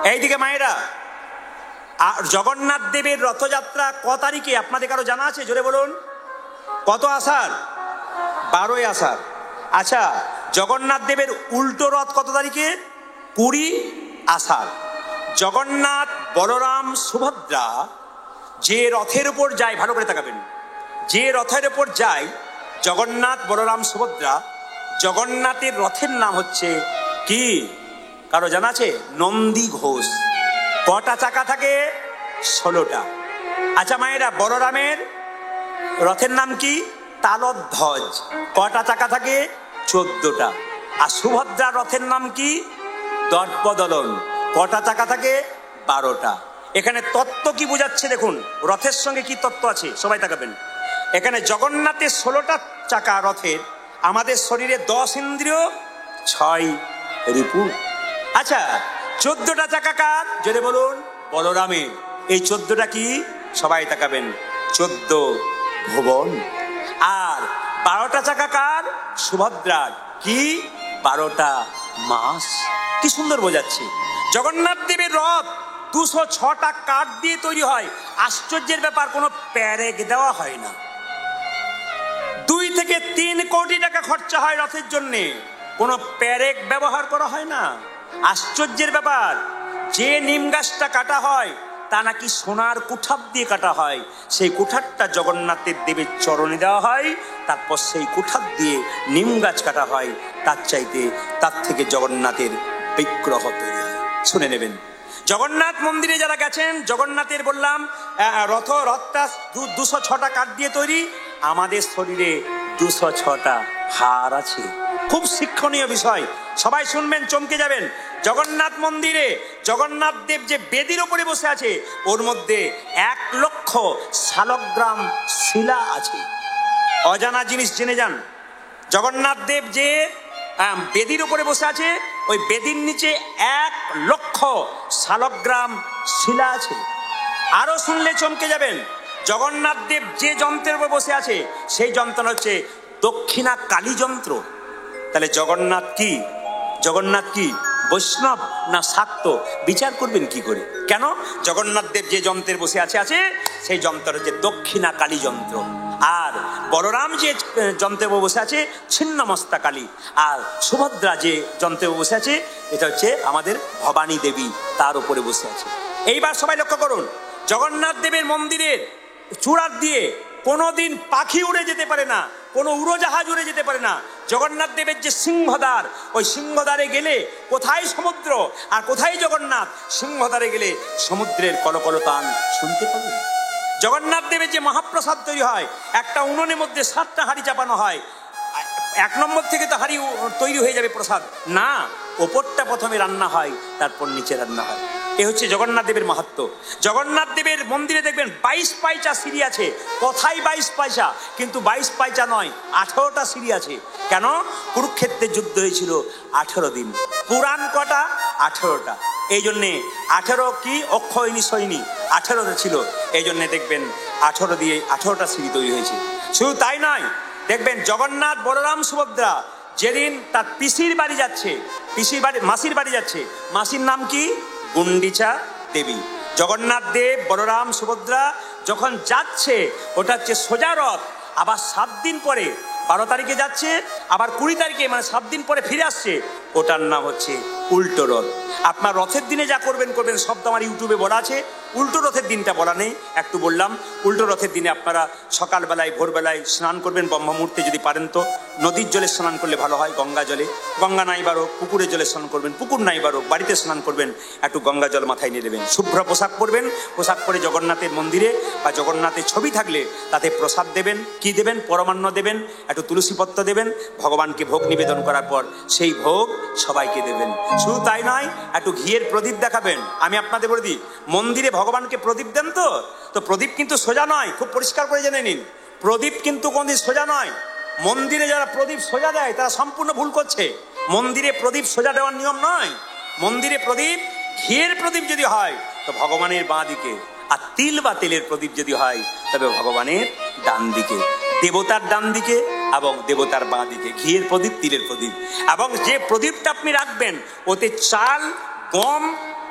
এইদিকে মায়েরা, আর জগন্নাথ দেবের রথযাত্রা ক তারিখে আপনাদের কারো জানা আছে? জোরে বলুন। কত আষাঢ়? 12ই আষাঢ়। আচ্ছা, জগন্নাথ দেবের উল্টো রথ কত তারিখে? 20 আষাঢ়। জগন্নাথ, বলরাম, সুভদ্রা যে রথের উপর যায়, ভালো করে তাকাবেন, যে রথের উপর যায় জগন্নাথ, বলরাম, সুভদ্রা, জগন্নাথের রথের নাম হচ্ছে কি? কারো জানা আছে? নন্দী ঘোষ। কটা চাকা থাকে? 16টা। আচ্ছা মায়েরা, বলরামের রথের নাম কি? তালধ্বজ। কটা চাকা থাকে? 14টা। আর সুভদ্রার রথের নাম কি? দর্পদলন। কটা চাকা থাকে? 12টা। এখানে তত্ত্ব কি বোঝাচ্ছে দেখুন, রথের সঙ্গে কি তত্ত্ব আছে সবাই তাকাবেন। এখানে জগন্নাথের 16টা চাকা রথের, আমাদের শরীরে 10 ইন্দ্রিয়, 6 রিপু। আচ্ছা, 14টা চাকা কার? জোরে বলুন। বলরামের। এই 14টা কি? সবাই তাকাবেন, 14 ভুবন। আর 12টা চাকা কার? সুভদ্রার। কি? 12টা মাস। কি সুন্দর বোঝাচ্ছে। জগন্নাথ দেবের রথ 206টা কাঠ দিয়ে তৈরি হয়। আশ্চর্যের ব্যাপার, কোনো প্যারেক দেওয়া হয় না। 2 থেকে 3 কোটি টাকা খরচা হয় রথের জন্যে, কোনো প্যারেক ব্যবহার করা হয় না। আশ্চর্যের ব্যাপার, যে নিম গাছটা কাটা হয় তা নাকি সোনার কুঠার দিয়ে কাটা হয়। সেই কুঠারটা জগন্নাথের দেবের চরণে দেওয়া হয়, তারপর সেই কুঠার দিয়ে নিম গাছ কাটা হয়। তার থেকে জগন্নাথের বিগ্রহ তৈরি হয়। শুনে নেবেন, জগন্নাথ মন্দিরে যারা গেছেন, জগন্নাথের বললাম রথটা 206টা কাঠ দিয়ে তৈরি। আমাদের শরীরে 206টা হাড় আছে। খুব শিক্ষণীয় বিষয়, সবাই শুনবেন, চমকে যাবেন। জগন্নাথ মন্দিরে জগন্নাথ দেব যে বেদির উপরে বসে আছে, ওর মধ্যে 1 লক্ষ শালগ্রাম শিলা আছে। অজানা জিনিস জেনে যান। জগন্নাথ দেব যে বেদির উপরে বসে আছে, ওই বেদির নিচে 1 লক্ষ শালগ্রাম শিলা আছে। আরো শুনলে চমকে যাবেন, জগন্নাথ দেব যে যন্ত্রের উপর বসে আছে, সেই যন্ত্র হচ্ছে দক্ষিণা কালী যন্ত্র। তাহলে জগন্নাথ কি? জগন্নাথ কি বৈষ্ণব না শাক্ত? বিচার করবেন কি করে? কেন? জগন্নাথ দেব যে যন্ত্রের বসে আছে সেই যন্ত্র হচ্ছে দক্ষিণা কালী যন্ত্র। আর বলরাম যে যন্ত্রে বসে আছে ছিন্নমস্তা কালী। আর সুভদ্রা যে যন্ত্রে বসে আছে, এটা হচ্ছে আমাদের ভবানী দেবী, তার উপরে বসে আছে। এইবার সবাই লক্ষ্য করুন, জগন্নাথ দেবের মন্দিরের চূড়ার দিয়ে কোনোদিন পাখি উড়ে যেতে পারে না, কোনো উড়োজাহাজ উড়ে যেতে পারে না। জগন্নাথ দেবের যে সিংহদ্বার, ওই সিংহদ্বারে গেলে কোথায় সমুদ্র আর কোথায় জগন্নাথ? সিংহদ্বারে গেলে সমুদ্রের কলকলতান শুনতে পাবেন। জগন্নাথ দেবের যে মহাপ্রসাদ তৈরি হয়, একটা উনুনের মধ্যে 7টা হাঁড়ি চাপানো হয়। 1 নম্বর থেকে তো হাঁড়ি তৈরি হয়ে যাবে প্রসাদ না, ওপরটা প্রথমে রান্না হয়, তারপর নিচে রান্না হয়। এ হচ্ছে জগন্নাথ দেবের মাহাত্ম্য। জগন্নাথ দেবের মন্দিরে দেখবেন 22 পয়সা সিঁড়ি আছে। কোথায় 22 পয়সা? কিন্তু 22 পয়সা নয়, 18টা সিঁড়ি আছে। কেন? কুরুক্ষেত্রের যুদ্ধ হয়েছিল 18 দিন। পুরাণ কটা? 18টা। এই জন্যে 18 কি অক্ষয়নী সৈনী 18টা ছিল। এই জন্যে দেখবেন 18 দিয়ে 18টা সিঁড়ি তৈরি হয়েছে। শুধু তাই নয়, দেখবেন জগন্নাথ, বলরাম, সুভদ্রা যেদিন তার পিসির বাড়ি যাচ্ছে, মাসির বাড়ি যাচ্ছে, মাসির নাম কি? গুন্ডিচা দেবী। জগন্নাথ দেব, বলরাম, সুভদ্রা যখন যাচ্ছে, ওটা হচ্ছে সোজা রথ। আবার 7 দিন পরে 12 তারিখে যাচ্ছে, আবার 20 তারিখে, মানে 7 দিন পরে ফিরে আসছে। ওটার নাম হচ্ছে উল্টো রথ। আপনার রথের দিনে যা করবেন, সব তো আমার ইউটিউবে বলা আছে। উল্টো রথের দিনটা বলা নেই, একটু বললাম। উল্টো রথের দিনে আপনারা সকালবেলায়, ভোরবেলায় স্নান করবেন। ব্রহ্ম মুহূর্তে যদি পারেন তো নদীর জলে স্নান করলে ভালো হয়, গঙ্গা জলে। গঙ্গা নাই বারো, পুকুরের জলে স্নান করবেন। পুকুর নাই বারো, বাড়িতে স্নান করবেন। একটু গঙ্গা জল মাথায় নিয়ে নেবেন। শুভ্র পোশাক পরবেন। পোশাক পরে জগন্নাথের মন্দিরে বা জগন্নাথের ছবি থাকলে তাতে প্রসাদ দেবেন। কি দেবেন? পরমান্ন দেবেন, একটু তুলসীপত্র দেবেন। ভগবানকে ভোগ নিবেদন করার পর সেই ভোগ সবাইকে দেবেন। শুধু তাই নয়, একটু ঘিয়ের প্রদীপ দেখাবেন। আমি আপনাদের বলে দিই, মন্দিরে ভগবানকে প্রদীপ দেন তো প্রদীপ কিন্তু সোজা নয়, খুব পরিষ্কার করে জেনে নিন। প্রদীপ কিন্তু কোনদিন সোজা নয়। মন্দিরে যারা প্রদীপ সোজা দেয় তারা সম্পূর্ণ ভুল করছে। মন্দিরে প্রদীপ সোজা দেওয়ার নিয়ম নয়। মন্দিরে প্রদীপ, ঘিয়ের প্রদীপ যদি হয় তো ভগবানের বাঁ দিকে, আর তিল বা তেলের প্রদীপ যদি হয় তবে ভগবানের ডান দিকে, দেবতার ডান দিকে এবং দেবতার বাঁ দিকে। ঘিয়ের প্রদীপ, তিলের প্রদীপ। এবং যে প্রদীপটা আপনি রাখবেন, ওতে চাল, গম,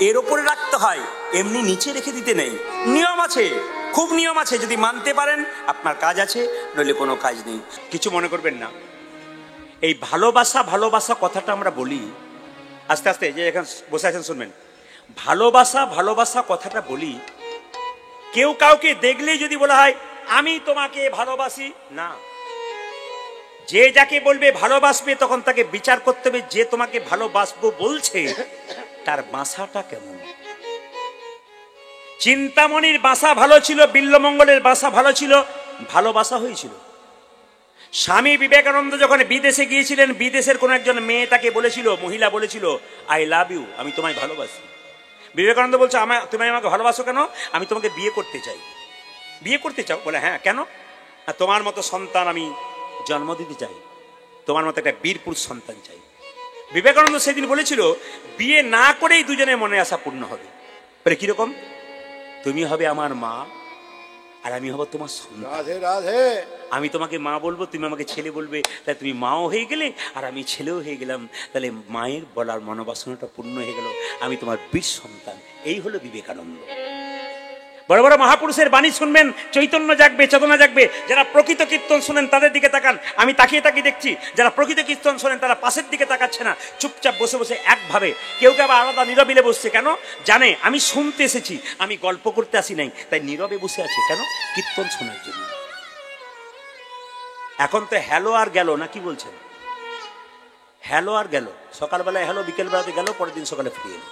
এর ওপরে রাখতে হয়, এমনি নিচে রেখে দিতে নেই। নিয়ম আছে, খুব নিয়ম আছে। যদি মানতে পারেন আপনার কাজ আছে, নইলে কোনো কাজ নেই। কিছু মনে করবেন না। এই ভালোবাসা ভালোবাসা কথাটা আমরা বলি, আস্তে আস্তে যে এখানে বসে আছেন শুনবেন, ভালোবাসা ভালোবাসা কথাটা বলি, কেউ কাউকে দেখলেই যদি বলা হয় আমি তোমাকে ভালোবাসি, না। যে যাকে বলবে ভালোবাসবে তখন তাকে বিচার করতে হবে যে তোমাকে ভালোবাসবো বলছে তার বাসাটা কেমন। চিন্তামণির বাসা ভালো ছিল, বিল্বমঙ্গলের বাসা ভালো ছিল, ভালোবাসা হয়েছিল। স্বামী বিবেকানন্দ যখন বিদেশে গিয়েছিলেন, বিদেশের কোন একজন মেয়ে তাকে বলেছিল, মহিলা বলেছিল আই লাভ ইউ, আমি তোমায় ভালোবাসি। বিবেকানন্দ বলছে তুমি আমাকে ভালোবাসো কেন? আমি তোমাকে বিয়ে করতে চাই। বিয়ে করতে চাও? বলে হ্যাঁ। কেন? তোমার মতো সন্তান আমি জন্ম দিতে চাই, তোমার মতো একটা বীরপুরুষ সন্তান চাই। বিবেকানন্দ সেদিন বলেছিল বিয়ে না করেই দুজনের মনে আশা পূর্ণ হবে। বলে কিরকম? তুমি হবে আমার মা আর আমি হব তোমার সন্তান। রাধে রাধে। আমি তোমাকে মা বলবো, তুমি আমাকে ছেলে বলবে, তাহলে তুমি মাও হয়ে গেলে আর আমি ছেলেও হয়ে গেলাম। তাহলে মায়ের বলার মনোবাসনাটা পূর্ণ হয়ে গেল, আমি তোমার বীর সন্তান। এই হলো বিবেকানন্দ। বড় বড় মহাপুরুষের বাণী শুনবেন, চৈতন্য জাগবে, চেতনা জাগবে। যারা প্রকৃত কীর্তন শোনেন তাদের দিকে তাকান। আমি তাকিয়ে তাকিয়ে দেখছি যারা প্রকৃত কীর্তন শোনেন তারা পাশের দিকে তাকাচ্ছে না, চুপচাপ বসে বসে একভাবে। কেউ কেউ আবার আলাদা নীরবিলে বসছে। কেন? জানে আমি শুনতে এসেছি, আমি গল্প করতে আসি নাই, তাই নীরবে বসে আছে। কেন? কীর্তন শোনার জন্য। এখন তো হ্যালো আর গেল না, কি বলছেন? হ্যালো আর গেল, সকালবেলায় হ্যালো, বিকেল বেলাতে গেল, পরের দিন সকালে ফিরে এলো।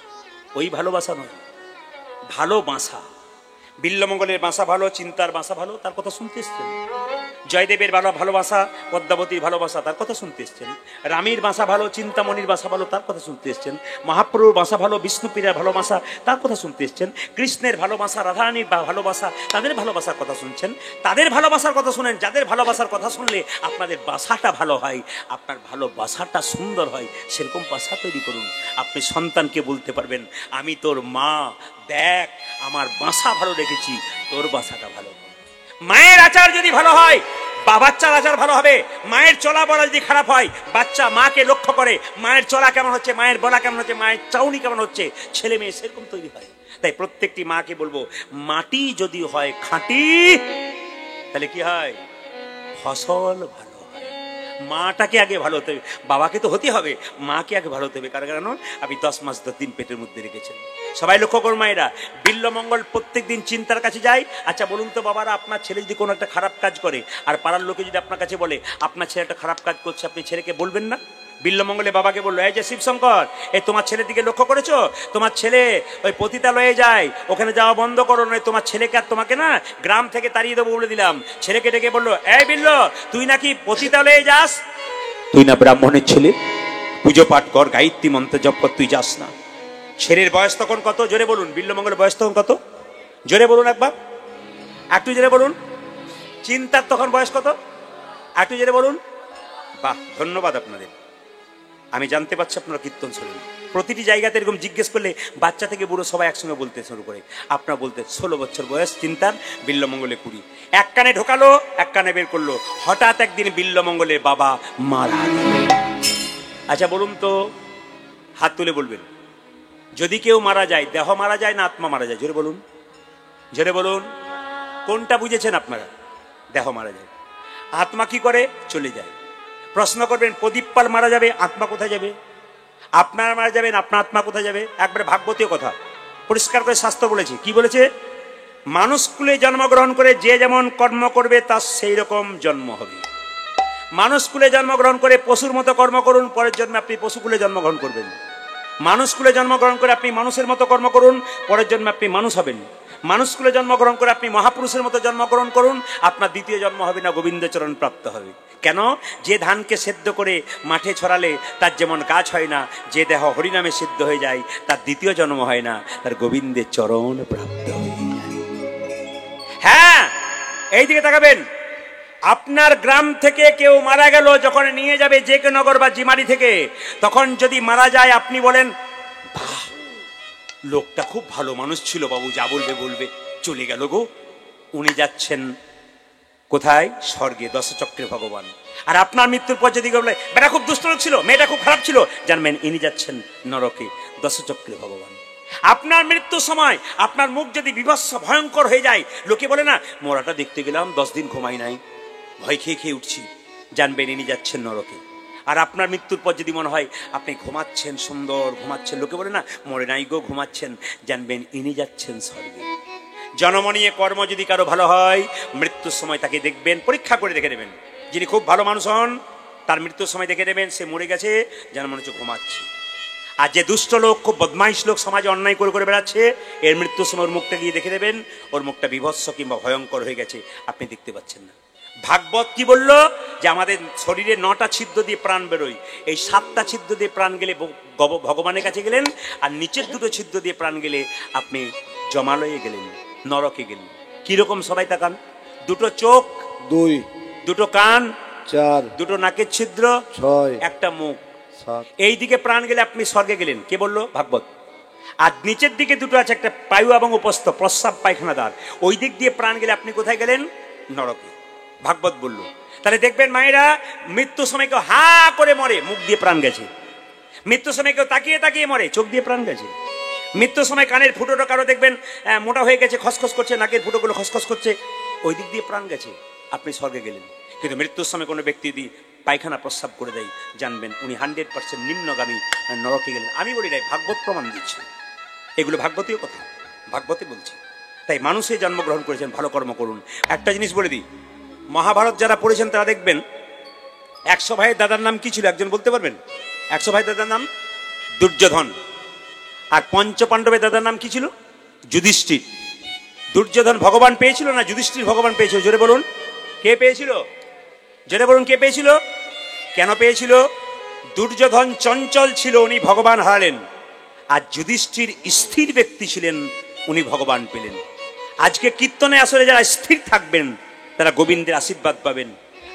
ওই ভালোবাসা নয়। ভালোবাসা, বিল্বমঙ্গলের বাসা ভালো, চিন্তার বাসা ভালো, তার কথা শুনতে এসছেন। জয়দেবের ভালোবাসা, পদ্মাবতীর ভালোবাসা, তার কথা শুনতে এসছেন। রামের বাসা ভালো, চিন্তামণির বাসা ভালো, তার কথা শুনতে এসছেন। মহাপ্রভুর বাসা ভালো, বিষ্ণুপীরের ভালোবাসা, তার কথা শুনতে এসছেন। কৃষ্ণের ভালোবাসা, রাধারানীর ভালোবাসা, তাদের ভালোবাসার কথা শুনছেন। তাদের ভালোবাসার কথা শুনেন, যাদের ভালোবাসার কথা শুনলে আপনাদের বাসাটা ভালো হয়, আপনার ভালোবাসাটা সুন্দর হয়, সেরকম বাসা তৈরি করুন। আপনি সন্তানকে বলতে পারবেন আমি তোর মা, দেখ আমার বাসা ভালো রেখেছি, তোর বাসাটা ভালো। মায়ের আচার যদি ভালো হয়, বাচ্চার আচার ভালো হবে। মায়ের চলা বলা যদি খারাপ হয়, বাচ্চা মাকে লক্ষ্য করে মায়ের চলা কেমন হচ্ছে, মায়ের বলা কেমন হচ্ছে, মায়ের চাউনি কেমন হচ্ছে, ছেলে মেয়ে সেরকম তৈরি হয়। তাই প্রত্যেকটি মাকে বলবো, মাটি যদি হয় খাঁটি তাহলে কি হয়? ফসল ভালো। মাটাকে আগে ভালো হতে হবে, বাবাকে তো হতে হবে, মাকে আগে ভালো হতে হবে। কারণ আপনি 10 মাস 10 দিন পেটের মধ্যে রেখেছেন। সবাই লক্ষ্য করুন মায়েরা, বিল্বমঙ্গল প্রত্যেক দিন চিন্তার কাছে যায়। আচ্ছা বলুন তো বাবারা, আপনার ছেলে যদি কোনো একটা খারাপ কাজ করে আর পাড়ার লোকে যদি আপনার কাছে বলে আপনার ছেলে একটা খারাপ কাজ করছে, আপনি ছেলেকে বলবেন না? বিল্বমঙ্গলে বাবাকে বললো, এই যে শিবশঙ্কর, এই তোমার ছেলের দিকে লক্ষ্য করেছো? তোমার ছেলে ওই পতিতালয়ে যায়, ওখানে যাওয়া বন্ধ করো, নয় তোমার ছেলেকে আর তোমাকে না গ্রাম থেকে তাড়িয়ে দেবো বলে দিলাম। ছেলেকে ডেকে বললো, এই বিল্ল, তুই নাকি পতিতালয়ে যাস? তুই না ব্রাহ্মণের ছেলে, পুজো পাঠ কর, গায়ত্রী মন্ত্র জপ কর, তুই যাস না। ছেলের বয়স তখন কত? জোরে বলুন। বিল্বমঙ্গলের বয়স তখন কত? জোরে বলুন একবার, একটু জোরে বলুন। চিন্তার তখন বয়স কত? একটু জোরে বলুন। বাহ, ধন্যবাদ আপনাদের। আমি জানতে পারছি আপনারা কীর্তন শোনেন। প্রতিটি জায়গাতে এরকম জিজ্ঞেস করলে বাচ্চা থেকে বুড়ো সবাই একসঙ্গে বলতে শুরু করে। আপনারা বলতে 16 বছর বয়স, চিন্তার, বিল্বমঙ্গলে 20। এক কানে ঢোকালো, এক কানে বের করলো। হঠাৎ একদিন বিল্বমঙ্গলের বাবা মারা গেল। আচ্ছা বলুন তো, হাত তুলে বলবেন, যদি কেউ মারা যায়, দেহ মারা যায় না আত্মা মারা যায়? জোরে বলুন, জোরে বলুন। কোনটা বুঝেছেন আপনারা? দেহ মারা যায়। আত্মা কি করে? চলে যায়। প্রশ্ন করবেন, প্রদীপ পাল মারা যাবে, আত্মা কোথায় যাবে? আপনারা মারা যাবেন, আপনার আত্মা কোথায় যাবে? একবারে ভাগবতীয় কথা, পরিষ্কার করে শাস্ত্র বলেছে। কি বলেছে? মানুষ কুলে জন্মগ্রহণ করে যে যেমন কর্ম করবে তার সেই রকম জন্ম হবে। মানুষ কুলে জন্মগ্রহণ করে পশুর মতো কর্ম করুন, পরের জন্মে আপনি পশু কুলে জন্মগ্রহণ করবেন। মানুষ কুলে জন্মগ্রহণ করে আপনি মানুষের মতো কর্ম করুন, পরের জন্মে আপনি মানুষ হবেন। মানুষ কুলে জন্মগ্রহণ করে আপনি মহাপুরুষের মতো জন্মগ্রহণ করুন, আপনার দ্বিতীয় জন্ম হবে না, গোবিন্দচরণ প্রাপ্ত হবে। কেন? যে ধানকে সেদ্ধ করে মাঠে ছড়ালে তার যেমন গাছ হয় না, যে দেহ হরিনামে সিদ্ধ হয়ে যায় তার দ্বিতীয় জন্ম হয় না, তার গোবিন্দের চরণ প্রাপ্ত হয়ে যায়। হ্যাঁ, এই দিকে তাকাবেন। আপনার গ্রাম থেকে কেউ মারা গেল, যখন নিয়ে যাবে যে কে নগর বা জিমারি থেকে, তখন যদি মারা যায় আপনি বলেন, বাহ, লোকটা খুব ভালো মানুষ ছিল, বাবু যা বলবে বলবে, চলে গেল গো। উনি যাচ্ছেন কোথায়? স্বর্গে, দশচক্রে ভগবান। আর আপনার মৃত্যুর পর যদি বলে বেটা খুব দুষ্ট লোক ছিল, মেয়েটা খুব খারাপ ছিল, জানবেন ইনি যাচ্ছেন নরকে, দশচক্রে ভগবান। আপনার মৃত্যুর সময় আপনার মুখ যদি বিভৎস ভয়ঙ্কর হয়ে যায়, লোকে বলে না মরাটা দেখতে গেলাম 10 দিন ঘুমাই নাই, ভয় খেয়ে খেয়ে উঠছি, জানবেন ইনি যাচ্ছেন নরকে। আর আপনার মৃত্যুর পর যদি মনে হয় আপনি ঘুমাচ্ছেন, সুন্দর ঘুমাচ্ছেন, লোকে বলে না মরে নাই গো ঘুমাচ্ছেন, জানবেন ইনি যাচ্ছেন স্বর্গে। জন্ম নিয়ে কর্ম যদি কারো ভালো হয়, মৃত্যুর সময় তাকে দেখবেন, পরীক্ষা করে দেখে দেবেন। যিনি খুব ভালো মানুষ হন, তার মৃত্যুর সময় দেখে দেবেন সে মরে গেছে, যেন মনে হচ্ছে ঘুমাচ্ছে। আর যে দুষ্ট লোক, খুব বদমাইশ লোক, সমাজে অন্যায় করে করে বেড়াচ্ছে, এর মৃত্যুর সময় ওর মুখটা গিয়ে দেখে দেবেন, ওর মুখটা বিভৎস কিংবা ভয়ঙ্কর হয়ে গেছে, আপনি দেখতে পাচ্ছেন না। ভাগবত কি বলল? যে আমাদের শরীরে 9টা ছিদ্র দিয়ে প্রাণ বেরোয়, এই 7টা ছিদ্র দিয়ে প্রাণ গেলে ভগবানের কাছে গেলেন, আর নিচের 2টো ছিদ্র দিয়ে প্রাণ গেলে আপনি জমালয়ে গেলেন, নরকে গেলেন। কিরকম সবাই তাকান? 2টো চোখ, 2 2টো কান, 4 2টো নাকের ছিদ্র, 6 একটা মুখ, 7। এই দিকে প্রাণ গেলে আপনি স্বর্গে গেলেন। কে বললো? ভাগবত। আর নিচের দিকে 2টো আছে, একটা পায়ু এবং উপস্থ, প্রস্রাব পায়খানা দ্বার, ওই দিক দিয়ে প্রাণ গেলে আপনি কোথায় গেলেন? নরকে। ভাগবত বলল। তাহলে দেখবেন মায়েরা, মৃত্যুর সময় কেউ হা করে মরে, মুখ দিয়ে প্রাণ গেছে। মৃত্যুর সময় কেউ তাকিয়ে তাকিয়ে মরে, চোখ দিয়ে প্রাণ গেছে। মৃত্যুর সময় কানের ফুটোটা কারো দেখবেন মোটা হয়ে গেছে, খসখস করছে, নাকের ফুটোগুলো খসখস করছে, ওই দিক দিয়ে প্রাণ গেছে, আপনি স্বর্গে গেলেন। কিন্তু মৃত্যুর সময় কোনো ব্যক্তি যদি পায়খানা প্রস্রাব করে দেয়, জানবেন উনি 100% নিম্নগামী, নরকে গেলেন। আমি বলি নাই, ভাগবত প্রমাণ দিচ্ছে, এগুলো ভাগবতীয় কথা, ভাগবতে বলছে। তাই মানুষে জন্মগ্রহণ করেছেন, ভালো কর্ম করুন। একটা জিনিস বলে দিই, মহাভারত যারা পড়েছেন তারা দেখবেন 100 ভাইয়ের দাদার নাম কি ছিল? একজন বলতে পারবেন? 100 ভাইয়ের দাদার নাম দুর্যোধন। আর 5 পাণ্ডবের দাদার নাম কি ছিল? যুধিষ্ঠির। দুর্যোধন ভগবান পেয়েছিল না যুধিষ্ঠির ভগবান পেয়েছিল? জোরে বলুন, কে পেয়েছিল? জোরে বলুন, কে পেয়েছিল? কেন পেয়েছিল? দুর্যোধন চঞ্চল ছিল, উনি ভগবান হারালেন। আর যুধিষ্ঠির স্থির ব্যক্তি ছিলেন, উনি ভগবান পেলেন। আজকে কীর্তনে আসলে যারা স্থির থাকবেন তারা গোবিন্দের আশীর্বাদ পাবেন,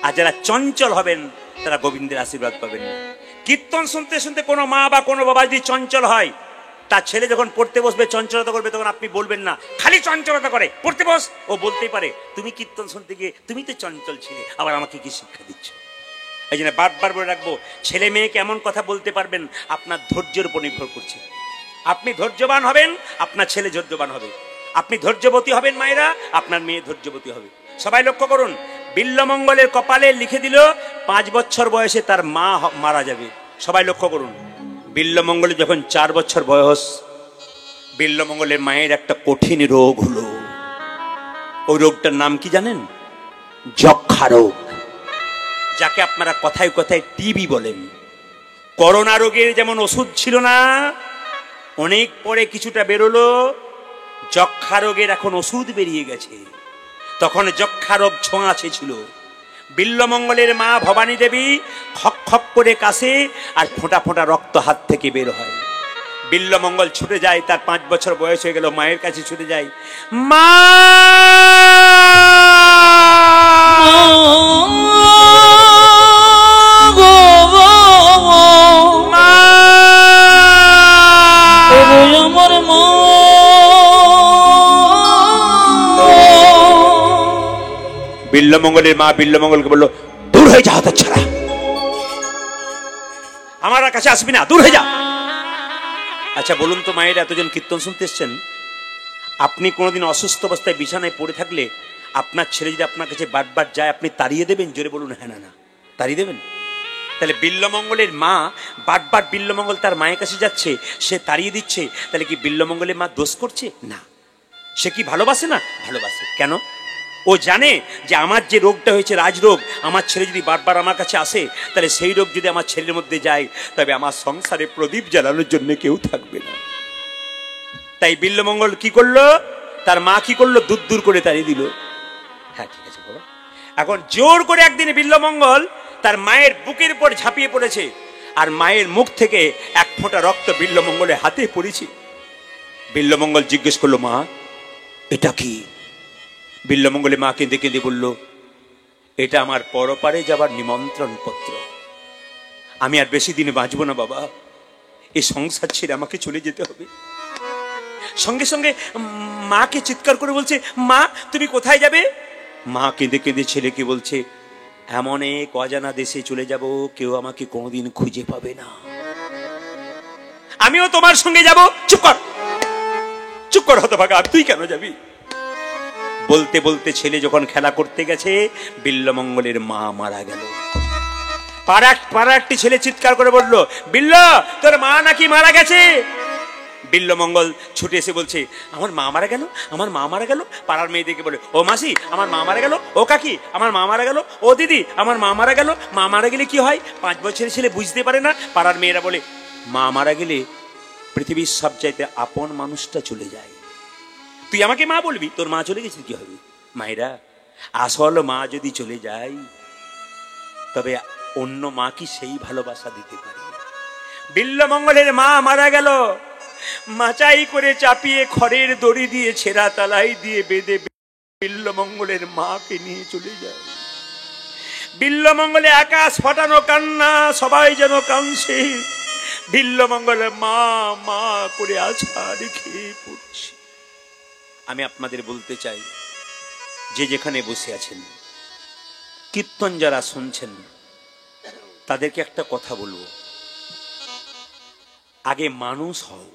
আর যারা চঞ্চল হবেন তারা গোবিন্দের আশীর্বাদ পাবেন না। কীর্তন শুনতে শুনতে কোনো মা বা কোনো বাবা যদি চঞ্চল হয়, তার ছেলে যখন পড়তে বসবে চঞ্চলতা করবে, তখন আপনি বলবেন না খালি চঞ্চলতা করে, পড়তে বস। ও বলতেই পারে তুমি কীর্তন শুনতে গিয়ে তুমি তো চঞ্চল ছিলে, আবার আমাকে কি শিক্ষা দিচ্ছ? এই জন্য বারবার বলে রাখবো, ছেলে মেয়েকে এমন কথা বলতে পারবেন আপনার ধৈর্যের উপর নির্ভর করছে। আপনি ধৈর্যবান হবেন, আপনার ছেলে ধৈর্যবান হবে। আপনি ধৈর্যবতী হবেন মায়েরা, আপনার মেয়ে ধৈর্যবতী হবে। সবাই লক্ষ্য করুন, বিল্লমঙ্গলের কপালে লিখে দিল 5 বছর বয়সে তার মা মারা যাবে। সবাই লক্ষ্য করুন, বিল্লমঙ্গলে যখন 4 বছর বয়স, বিল্লমঙ্গলের মায়ের একটা কঠিন রোগ হলো। ওই রোগটার নাম কি জানেন? যক্ষা রোগ, যাকে আপনারা কথায় কথায় টিবি বলেন। করোনা রোগের যেমন ওষুধ ছিল না, অনেক পরে কিছুটা বেরোলো, যক্ষা রোগের এখন ওষুধ বেরিয়ে গেছে। তখন যক্ষা রোগ ছোঁয়াচে ছিল। বিল্লমঙ্গলের মা ভবানী দেবী খক খক করে কাশে, আর ফোঁটা ফোঁটা রক্ত হাত থেকে বের হয়। বিল্লমঙ্গল ছুটে যায়, তার 5 বছর বয়স হয়ে গেল, মায়ের কাছে ছুটে যায়, মা বিল্লমঙ্গলের মা বিল্লমঙ্গলকে বলল, দূর হয়ে যা হতে ছাড়া, আমার কাছে আসবি না, দূর হয়ে যা। আচ্ছা বলুন তো মায়ের, এতজন কীর্তন শুনতে এসছেন, আপনি কোনোদিন অসুস্থ অবস্থায় বিছানায় পড়ে থাকলে আপনার ছেলে যদি আপনার কাছে বারবার যায়, আপনি তাড়িয়ে দেবেন? জোরে বলুন হ্যাঁ না না, তাড়িয়ে দেবেন? তাহলে বিল্লমঙ্গলের মা বারবার বিল্লমঙ্গল তার মায়ের কাছে যাচ্ছে, সে তাড়িয়ে দিচ্ছে, তাহলে কি বিল্লমঙ্গলের মা দোষ করছে? না। সে কি ভালোবাসে না? ভালোবাসে। কেন? ও জানে যে আমার যে রোগটা হয়েছে রাজরোগ, আমার ছেলে যদি বারবার আমার কাছে আসে, তাহলে সেই রোগ যদি আমার ছেলের মধ্যে যায়, তবে আমার সংসারে প্রদীপ জ্বালানোর জন্য কেউ থাকবে না। তাই বিল্লমঙ্গল কি করলো? তার মা কি করলো? দূর দূর করে তাড়িয়ে দিল। হ্যাঁ ঠিক আছে বলো। এখন জোর করে একদিন বিল্লমঙ্গল তার মায়ের বুকের উপর ঝাঁপিয়ে পড়েছে, আর মায়ের মুখ থেকে 1 ফোঁটা রক্ত বিল্লমঙ্গলের হাতে পড়েছে। বিল্লমঙ্গল জিজ্ঞেস করলো, মা এটা কি? বিল্লমঙ্গলের মা কেঁদে কেঁদে বলল, এটা আমার পরপারে যাবার নিমন্ত্রণ পত্র। আমি আর বেশি দিনে বাঁচবো না বাবা, এই সংসার ছেড়ে আমাকে চলে যেতে হবে। সঙ্গে সঙ্গে মাকে চিৎকার করে বলছে, মা তুমি কোথায় যাবে? মা কেঁদে কেঁদে ছেলেকে বলছে, এমন এক অজানা দেশে চলে যাব, কেউ আমাকে কোনোদিন খুঁজে পাবে না, আমিও তোমার সঙ্গে যাব। চুপ কর, চুপ কর হতভাগা, তুই কেন যাবি? বলতে বলতে ছেলে যখন খেলা করতে গেছে, বিল্লমঙ্গলের মা মারা গেল। পাড়া একটি ছেলে চিৎকার করে বলল, বিল্ল, তোর মা নাকি মারা গেছে। বিল্লমঙ্গল ছুটে এসে বলছে, আমার মা মারা গেল, আমার মা মারা গেল। পাড়ার মেয়েদেরকে বলে, ও মাসি, আমার মা মারা গেল। ও কাকি, আমার মা মারা গেল। ও দিদি, আমার মা মারা গেল। মা মারা গেলে কি হয়? 5 বছরের ছেলে বুঝতে পারে না। পাড়ার মেয়েরা বলে, মা মারা গেলে পৃথিবীর সবচাইতে আপন মানুষটা চলে যায়। তুই আমাকে মা বলবি, তোর মা চলে গেছে কি হবে? মায়েরা, আসল মা যদি চলে যায়, তবে অন্য মা কি সেই ভালোবাসা দিতে পারে? বিল্লমঙ্গলের মা মারা গেল, মাচাই করে চাপিয়ে খড়ের দড়ি দিয়ে ছেঁড়া তালাই দিয়ে বেঁধে বিল্লমঙ্গলের মাকে নিয়ে চলে যায়। বিল্লমঙ্গলে আকাশ ফাটানো কান্না, সবাই যেন কাঁদছে। বিল্লমঙ্গলের মা মা করে আছাড় খেয়ে পড়ছে। আমি আপনাদের বলতে চাই, যে যেখানে বসে আছেন, কীর্তন যারা শুনছেন, তাদেরকে একটা কথা বলবো, আগে মানুষ হও।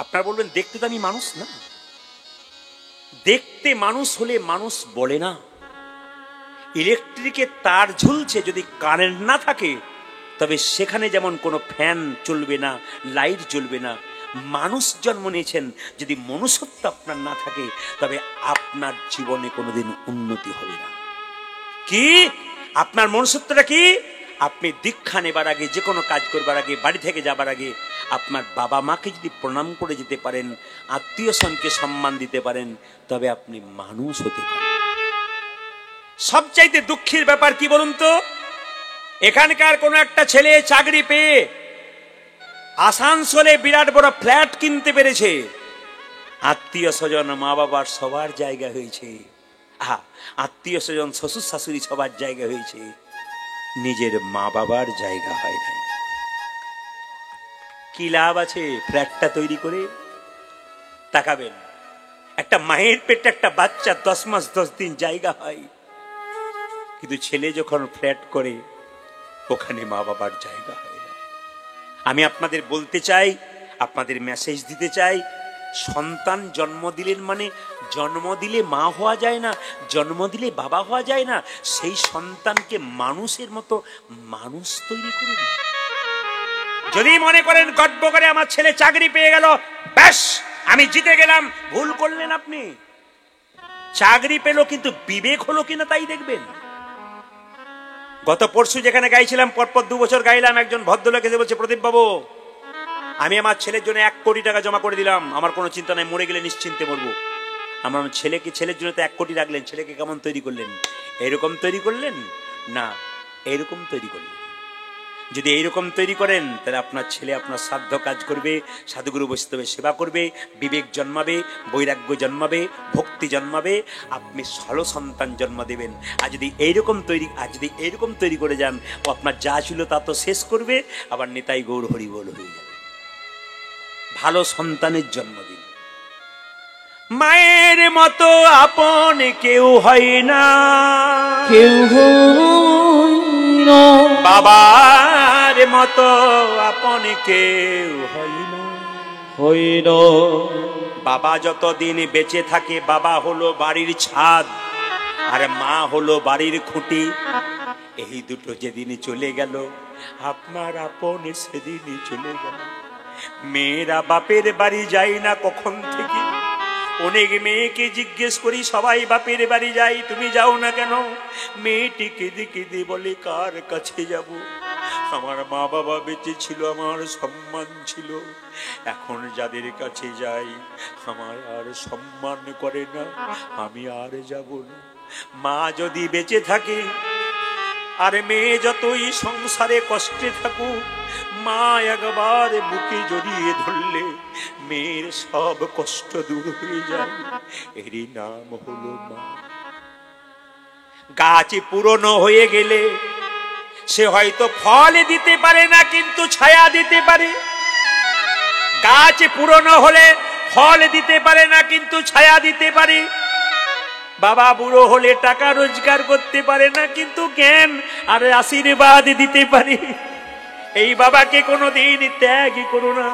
আপনারা বলবেন, দেখতে তো আমি মানুষ না। দেখতে মানুষ হলে মানুষ বলে না। ইলেকট্রিকের তার ঝুলছে, যদি কারেন্ট না থাকে তবে সেখানে যেমন কোনো ফ্যান চলবে না, লাইট জ্বলবে না। মানুষ জন্ম নিয়েছেন, যদি মনুষ্যত্ব আপনার না থাকে তবে আপনার জীবনে কোনোদিন উন্নতি হবে না। কি আপনার মনুষ্যত্বটা কি? আপনি দীক্ষা নেবার আগে, যে কোনো কাজ করবার আগে, বাড়ি থেকে যাবার আগে আপনার বাবা মাকে যদি প্রণাম করে যেতে পারেন, আত্মীয় স্বজনকে সম্মান দিতে পারেন, তবে আপনি মানুষ হতে পারেন। সবচাইতে দুঃখের ব্যাপার কি বলুন তো, এখানকার কোন একটা ছেলে চাকরি পেয়ে আসানসোলে বিরাট বড় ফ্ল্যাট কিনতে পেরেছে, আত্মীয় স্বজন মা বাবার সবার জায়গা হয়েছে, আত্মীয় স্বজন শ্বশুর শাশুড়ি সবার জায়গা হয়েছে, নিজের মা বাবার জায়গা হয় নাই। কি লাভ আছে ফ্ল্যাটটা তৈরি করে? তাকাবেন, একটা মায়ের পেটে একটা বাচ্চা 10 মাস 10 দিন জায়গা হয়, কিন্তু ছেলে যখন ফ্ল্যাট করে ওখানে মা বাবার জায়গা হয় না। আমি আপনাদের বলতে চাই, আপনাদের মেসেজ দিতে চাই, সন্তান জন্ম দিলেন মানে জন্ম দিলে মা হওয়া যায় না, জন্ম দিলে বাবা হওয়া যায় না। সেই সন্তানকে মানুষের মতো মানুষ তৈরি করুন। যদি মনে করেন গর্ব করে আমার ছেলে চাকরি পেয়ে গেল, ব্যাস আমি জিতে গেলাম, ভুল করলেন আপনি। চাকরি পেল কিন্তু বিবেক হলো কিনা তাই দেখবেন। গত পরশু যেখানে গাইছিলাম, পরপর 2 বছর গাইলাম, একজন ভদ্রলোক এসে বলছে, প্রদীপ বাবু, আমি আমার ছেলের জন্য 1 কোটি টাকা জমা করে দিলাম, আমার কোনো চিন্তা নাই, মরে গেলে নিশ্চিন্তে মরবো। আমার ছেলের জন্য তো 1 কোটি রাখলেন, ছেলেকে কেমন তৈরি করলেন? এরকম তৈরি করলেন না, এরকম তৈরি করলেন। যদি এইরকম তৈরি করেন, তাহলে আপনার ছেলে আপনার সাধ্য কাজ করবে, সাধুগুরু বৈষ্ণবে সেবা করবে, বিবেক জন্মাবে, বৈরাগ্য জন্মাবে, ভক্তি জন্মাবে, আপনি সলো সন্তান জন্ম দেবেন। আর যদি এইরকম তৈরি করে যান, ও আপনার যা ছিল তা তো শেষ করবে, আবার নেতাই গৌর হরিবোল হয়ে যাবে। ভালো সন্তানের জন্ম দিন। মায়ের মতো আপন কেউ হয় না, কেউ বাবার মতো আপন কেউ হয় না। বাবা যতদিন বেঁচে থাকে, বাবা হলো বাড়ির ছাদ আর মা হলো বাড়ির খুঁটি। এই দুটো যেদিন চলে গেল, আপনার আপন সেদিনই চলে গেল। মেয়েরা বাপের বাড়ি যায় না কখন থেকে। অনেক মেয়েকে জিজ্ঞেস করি, সবাই বাপের বাড়ি যাই, তুমি যাও না কেন? মেয়েটি কেঁদে কেঁদে বলে, কার কাছে যাব? আমার মা বাবা বেঁচে ছিল, আমার সম্মান ছিল, এখন যাদের কাছে যাই আমার আর সম্মান করে না, আমি আর যাব না। মা যদি বেঁচে থাকে, আর মেয়ে যতই সংসারে কষ্টে থাকুক, মা একবার বুকে জড়িয়ে ধরলে মেয়ের সব কষ্ট দূর হয়ে যায়। এরই নাম হলো মা। গাছ পুরনো হয়ে গেলে সে হয়তো ফল দিতে পারে না, কিন্তু ছায়া দিতে পারে। গাছ পুরনো হলে ফল দিতে পারে না, কিন্তু ছায়া দিতে পারে। বাবা বুড়ো হলে টাকা রোজগার করতে পারে না, কিন্তু জ্ঞান আর আশীর্বাদ দিতে পারে। এই বাবাকে কোনোদিন ত্যাগ করো না।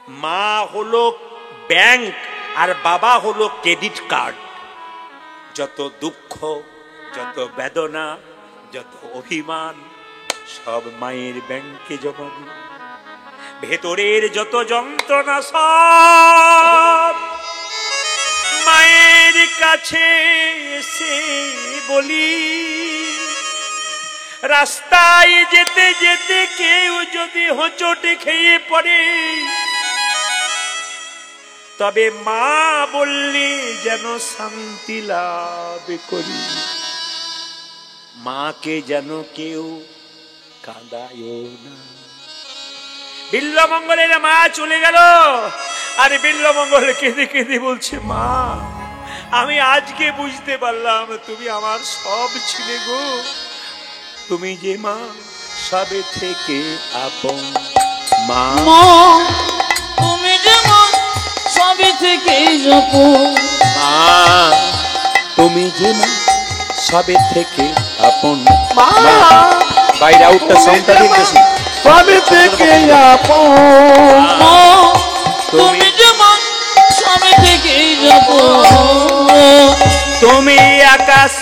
মা হলো ব্যাংক আর বাবা হলো ক্রেডিট কার্ড। যত দুঃখ, যত বেদনা, যত অভিমান সব মায়ের ব্যাংকে জমা দিই। ভেতরের যত যন্ত্রণা সব মায়ের কাছে এসে বলি। রাস্তায় যেতে যেতে কেউ যদি হোঁচট খেয়ে পড়ে, তবে মা বললে যেন শান্তি লাভ করি। মাকে যেন কেউ কাঁদায় না। বিল্লমঙ্গলের মা চলে গেল, আর বিল্লমঙ্গল কেঁদে কেঁদে বলছে, মা আমি আজকে বুঝতে পারলাম তুমি আমার সব ছিলে গো। তুমি যে মা সবে থেকে আপন। মা তুমি যে মা সবে থেকে আপন। মা তুমি যে মা সবে থেকে আপন। মা বাইরে আউটটা সাউন্ডটা দিন বেশি। সবে থেকে আপন। মা তুমি যে মা সবে থেকে আপন। তুমি আকাশ,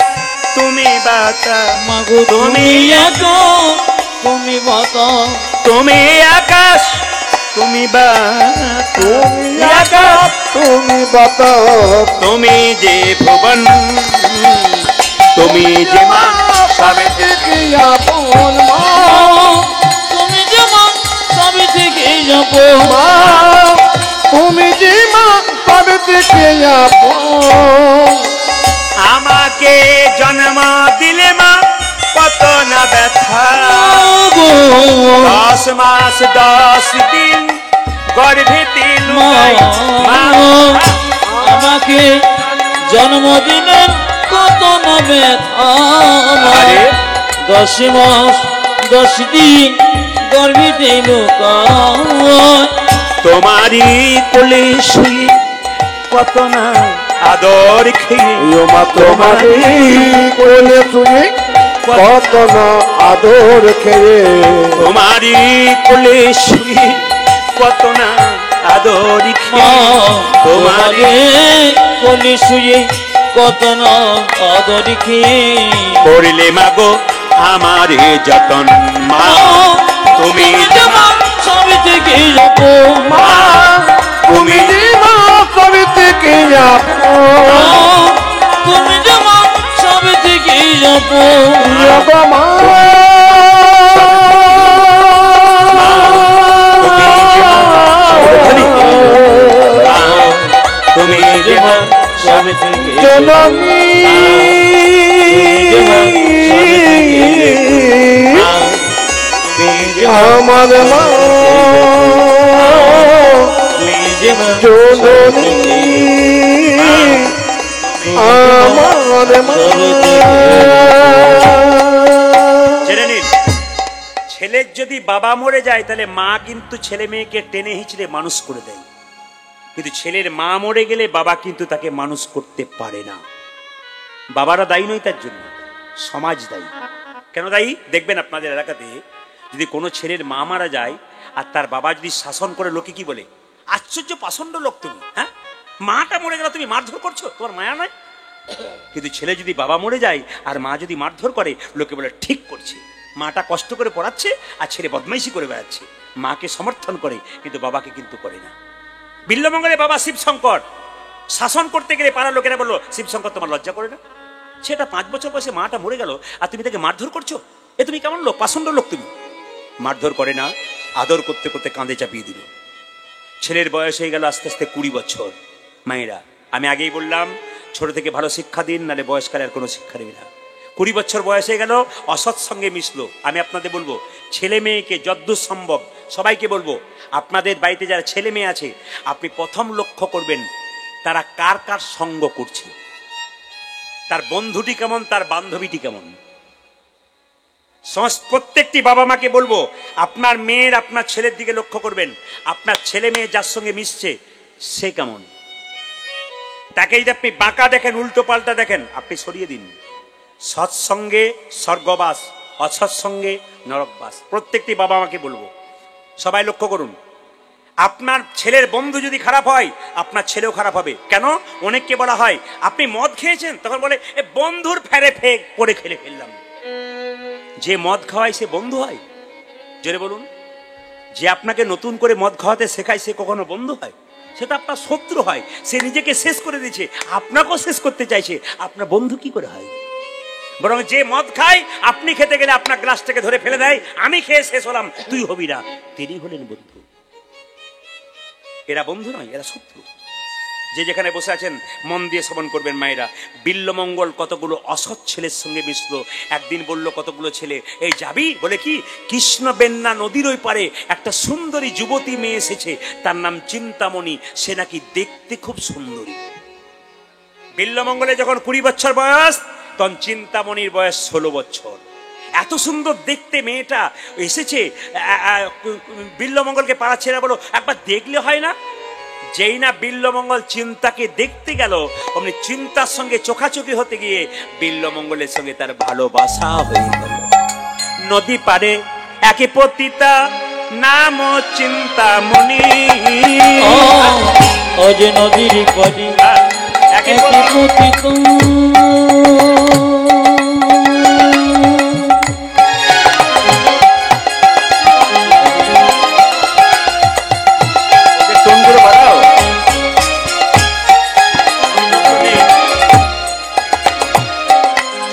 তুমি বাতাস, মাগো তুমি আকাশ, তুমি বাতাস। তুমি আকাশ, তুমি বাতাস, তুমি আকাশ, তুমি বাতাস। তুমি যে ভুবন, তুমি যে মা সবে থেকে আপন। মা তুমি যে মা সবে থেকে আপন। মা তুমি যে মা সবে থেকে আপন। আমাকে জন্ম দিলে মা কত না ব্যথা। 10 মাস 10 দিন গর্ভে দিল মা। আমাকে জন্ম দিলেন কত না ব্যথা। 10 মাস 10 দিন গর্ভে দিল। তোমারই কোলে শুয়ে কত না আদর খেয়ে। মা তোমারই কোলে শুয়ে কত না আদর খেয়ে। তোমারই কোলে শুয়ে কত না আদর খেয়ে। তোমারই কোলে শুয়ে কত না আদর খেয়ে। করলে মাগো আমার যতন। মা তুমি যে মা সবে থেকে আপন। মা তুমি যে মা সবে থেকে আপন। তুমি যে মা সবে থেকে আপন। মা তুমি যে মা সবে থেকে জননী আমার মা জননী আমার মা। জেনে নিন, ছেলের যদি বাবা মরে যায় তাহলে মা কিন্তু ছেলে মেয়েকে টেনে হিঁচড়ে মানুষ করে দেয়, কিন্তু ছেলের মা মরে গেলে বাবা কিন্তু তাকে মানুষ করতে পারে না। বাবারা দায়ী নয় তার জন্য, সমাজ দায়ী। কেন দায়ী? দেখবেন আপনাদের এলাকাতে যদি কোনো ছেলের মা মারা যায় আর তার বাবা যদি শাসন করে, লোকে কি বলে, আশ্চর্য পাষণ্ড লোক তুমি, হ্যাঁ মাটা মরে গেল তুমি মারধর করছো, তোমার মায়া নয়? কিন্তু ছেলে যদি বাবা মরে যায় আর মা যদি মারধর করে, লোকে বলে ঠিক করছে, মাটা কষ্ট করে পড়াচ্ছে আর ছেলে বদমাইশি করে বেড়াচ্ছে। মাকে সমর্থন করে কিন্তু বাবাকে কিন্তু করে না। বিল্লমঙ্গলের বাবা শিবশঙ্কর শাসন করতে গেলে পাড়ার লোকেরা বললো, শিবশঙ্কর তোমার লজ্জা করে না? সেটা 5 বছর বয়সে মাটা মরে গেল আর তুমি তাকে মারধর করছো, এ তুমি কেমন লোক, পাষণ্ড লোক তুমি। মারধর করে না, আদর করতে করতে কাঁধে চাপিয়ে দিল। ছেলের বয়স হয়ে গেল আস্তে আস্তে 20 বছর। মায়েরা, আমি আগেই বললাম ছোট থেকে ভালো শিক্ষা দিন, নাহলে বয়সকালে আর কোনো শিক্ষা দেবে না। 20 বছর বয়স হয়ে গেল, অসৎ সঙ্গে মিশলো। আমি আপনাদের বলবো, ছেলে মেয়েকে যদ্দূর সম্ভব সবাইকে বলবো, আপনাদের বাড়িতে যারা ছেলে মেয়ে আছে, আপনি প্রথম লক্ষ্য করবেন তারা কার কার সঙ্গ করছে, তার বন্ধুটি কেমন, তার বান্ধবীটি কেমন। প্রত্যেকটি বাবা মাকে বলবো, আপনার মেয়ের আপনার ছেলের দিকে লক্ষ্য করবেন, আপনার ছেলে মেয়ে যার সঙ্গে মিশছে সে কেমন। তাকে যদি আপনি বাঁকা দেখেন, উল্টো পাল্টা দেখেন, আপনি সরিয়ে দিন। সৎসঙ্গে স্বর্গবাস, অসৎসঙ্গে নরকবাস। প্রত্যেকটি বাবা মাকে বলবো, সবাই লক্ষ্য করুন। আপনার ছেলের বন্ধু যদি খারাপ হয় আপনার ছেলেও খারাপ হবে। কেন? অনেককে বলা হয় আপনি মদ খেয়েছেন, তখন বলে এ বন্ধুর ফেরে ফেক করে খেলে ফেললাম। যে মদ খাওয়ায় সে বন্ধু হয়? জোরে বলুন। যে আপনাকে নতুন করে মদ খাওয়াতে শেখায় সে কখনো বন্ধু হয়? সেটা আপনার শত্রু হয়। সে নিজেকে শেষ করে দিয়েছে, আপনাকেও শেষ করতে চাইছে, আপনার বন্ধু কি করে হয়? বরং যে মদ খায় আপনি খেতে গেলে আপনার গ্লাসটাকে ধরে ফেলে দেয়, আমি খেয়ে শেষ হলাম, তুই হবি না, তিনি হলেন বন্ধু। এরা বন্ধু নয়, এরা শত্রু। যে যেখানে বসে আছেন মন দিয়ে শ্রবণ করবেন মায়েরা। বিল্লমঙ্গল কতগুলো অসৎ ছেলের সঙ্গে মিশলো। একদিন বলল কতগুলো ছেলে, এই যাবি? বলে কি? কৃষ্ণ বেন্না নদীর ওই পারে একটা সুন্দরী যুবতী মেয়ে এসেছে, তার নাম চিন্তামণি, সে নাকি দেখতে খুব সুন্দরী। বিল্লমঙ্গলে যখন 20 বছর বয়স, তখন চিন্তামণির বয়স 16 বছর। এত সুন্দর দেখতে মেয়েটা এসেছে। বিল্লমঙ্গলকে পাড়া ছেড়ে বলো একবার দেখলে হয় না? যেই না বিল্লমঙ্গল চিন্তাকে দেখতে গেল, অমনি চিন্তার সঙ্গে চোখাচোখি হতে গিয়ে বিল্লমঙ্গলের সঙ্গে তার ভালোবাসা হয়ে গেল। নদী পারে একে পতিতা নাম চিন্তামণি, ও যে নদীর পারে একে একে পতিতা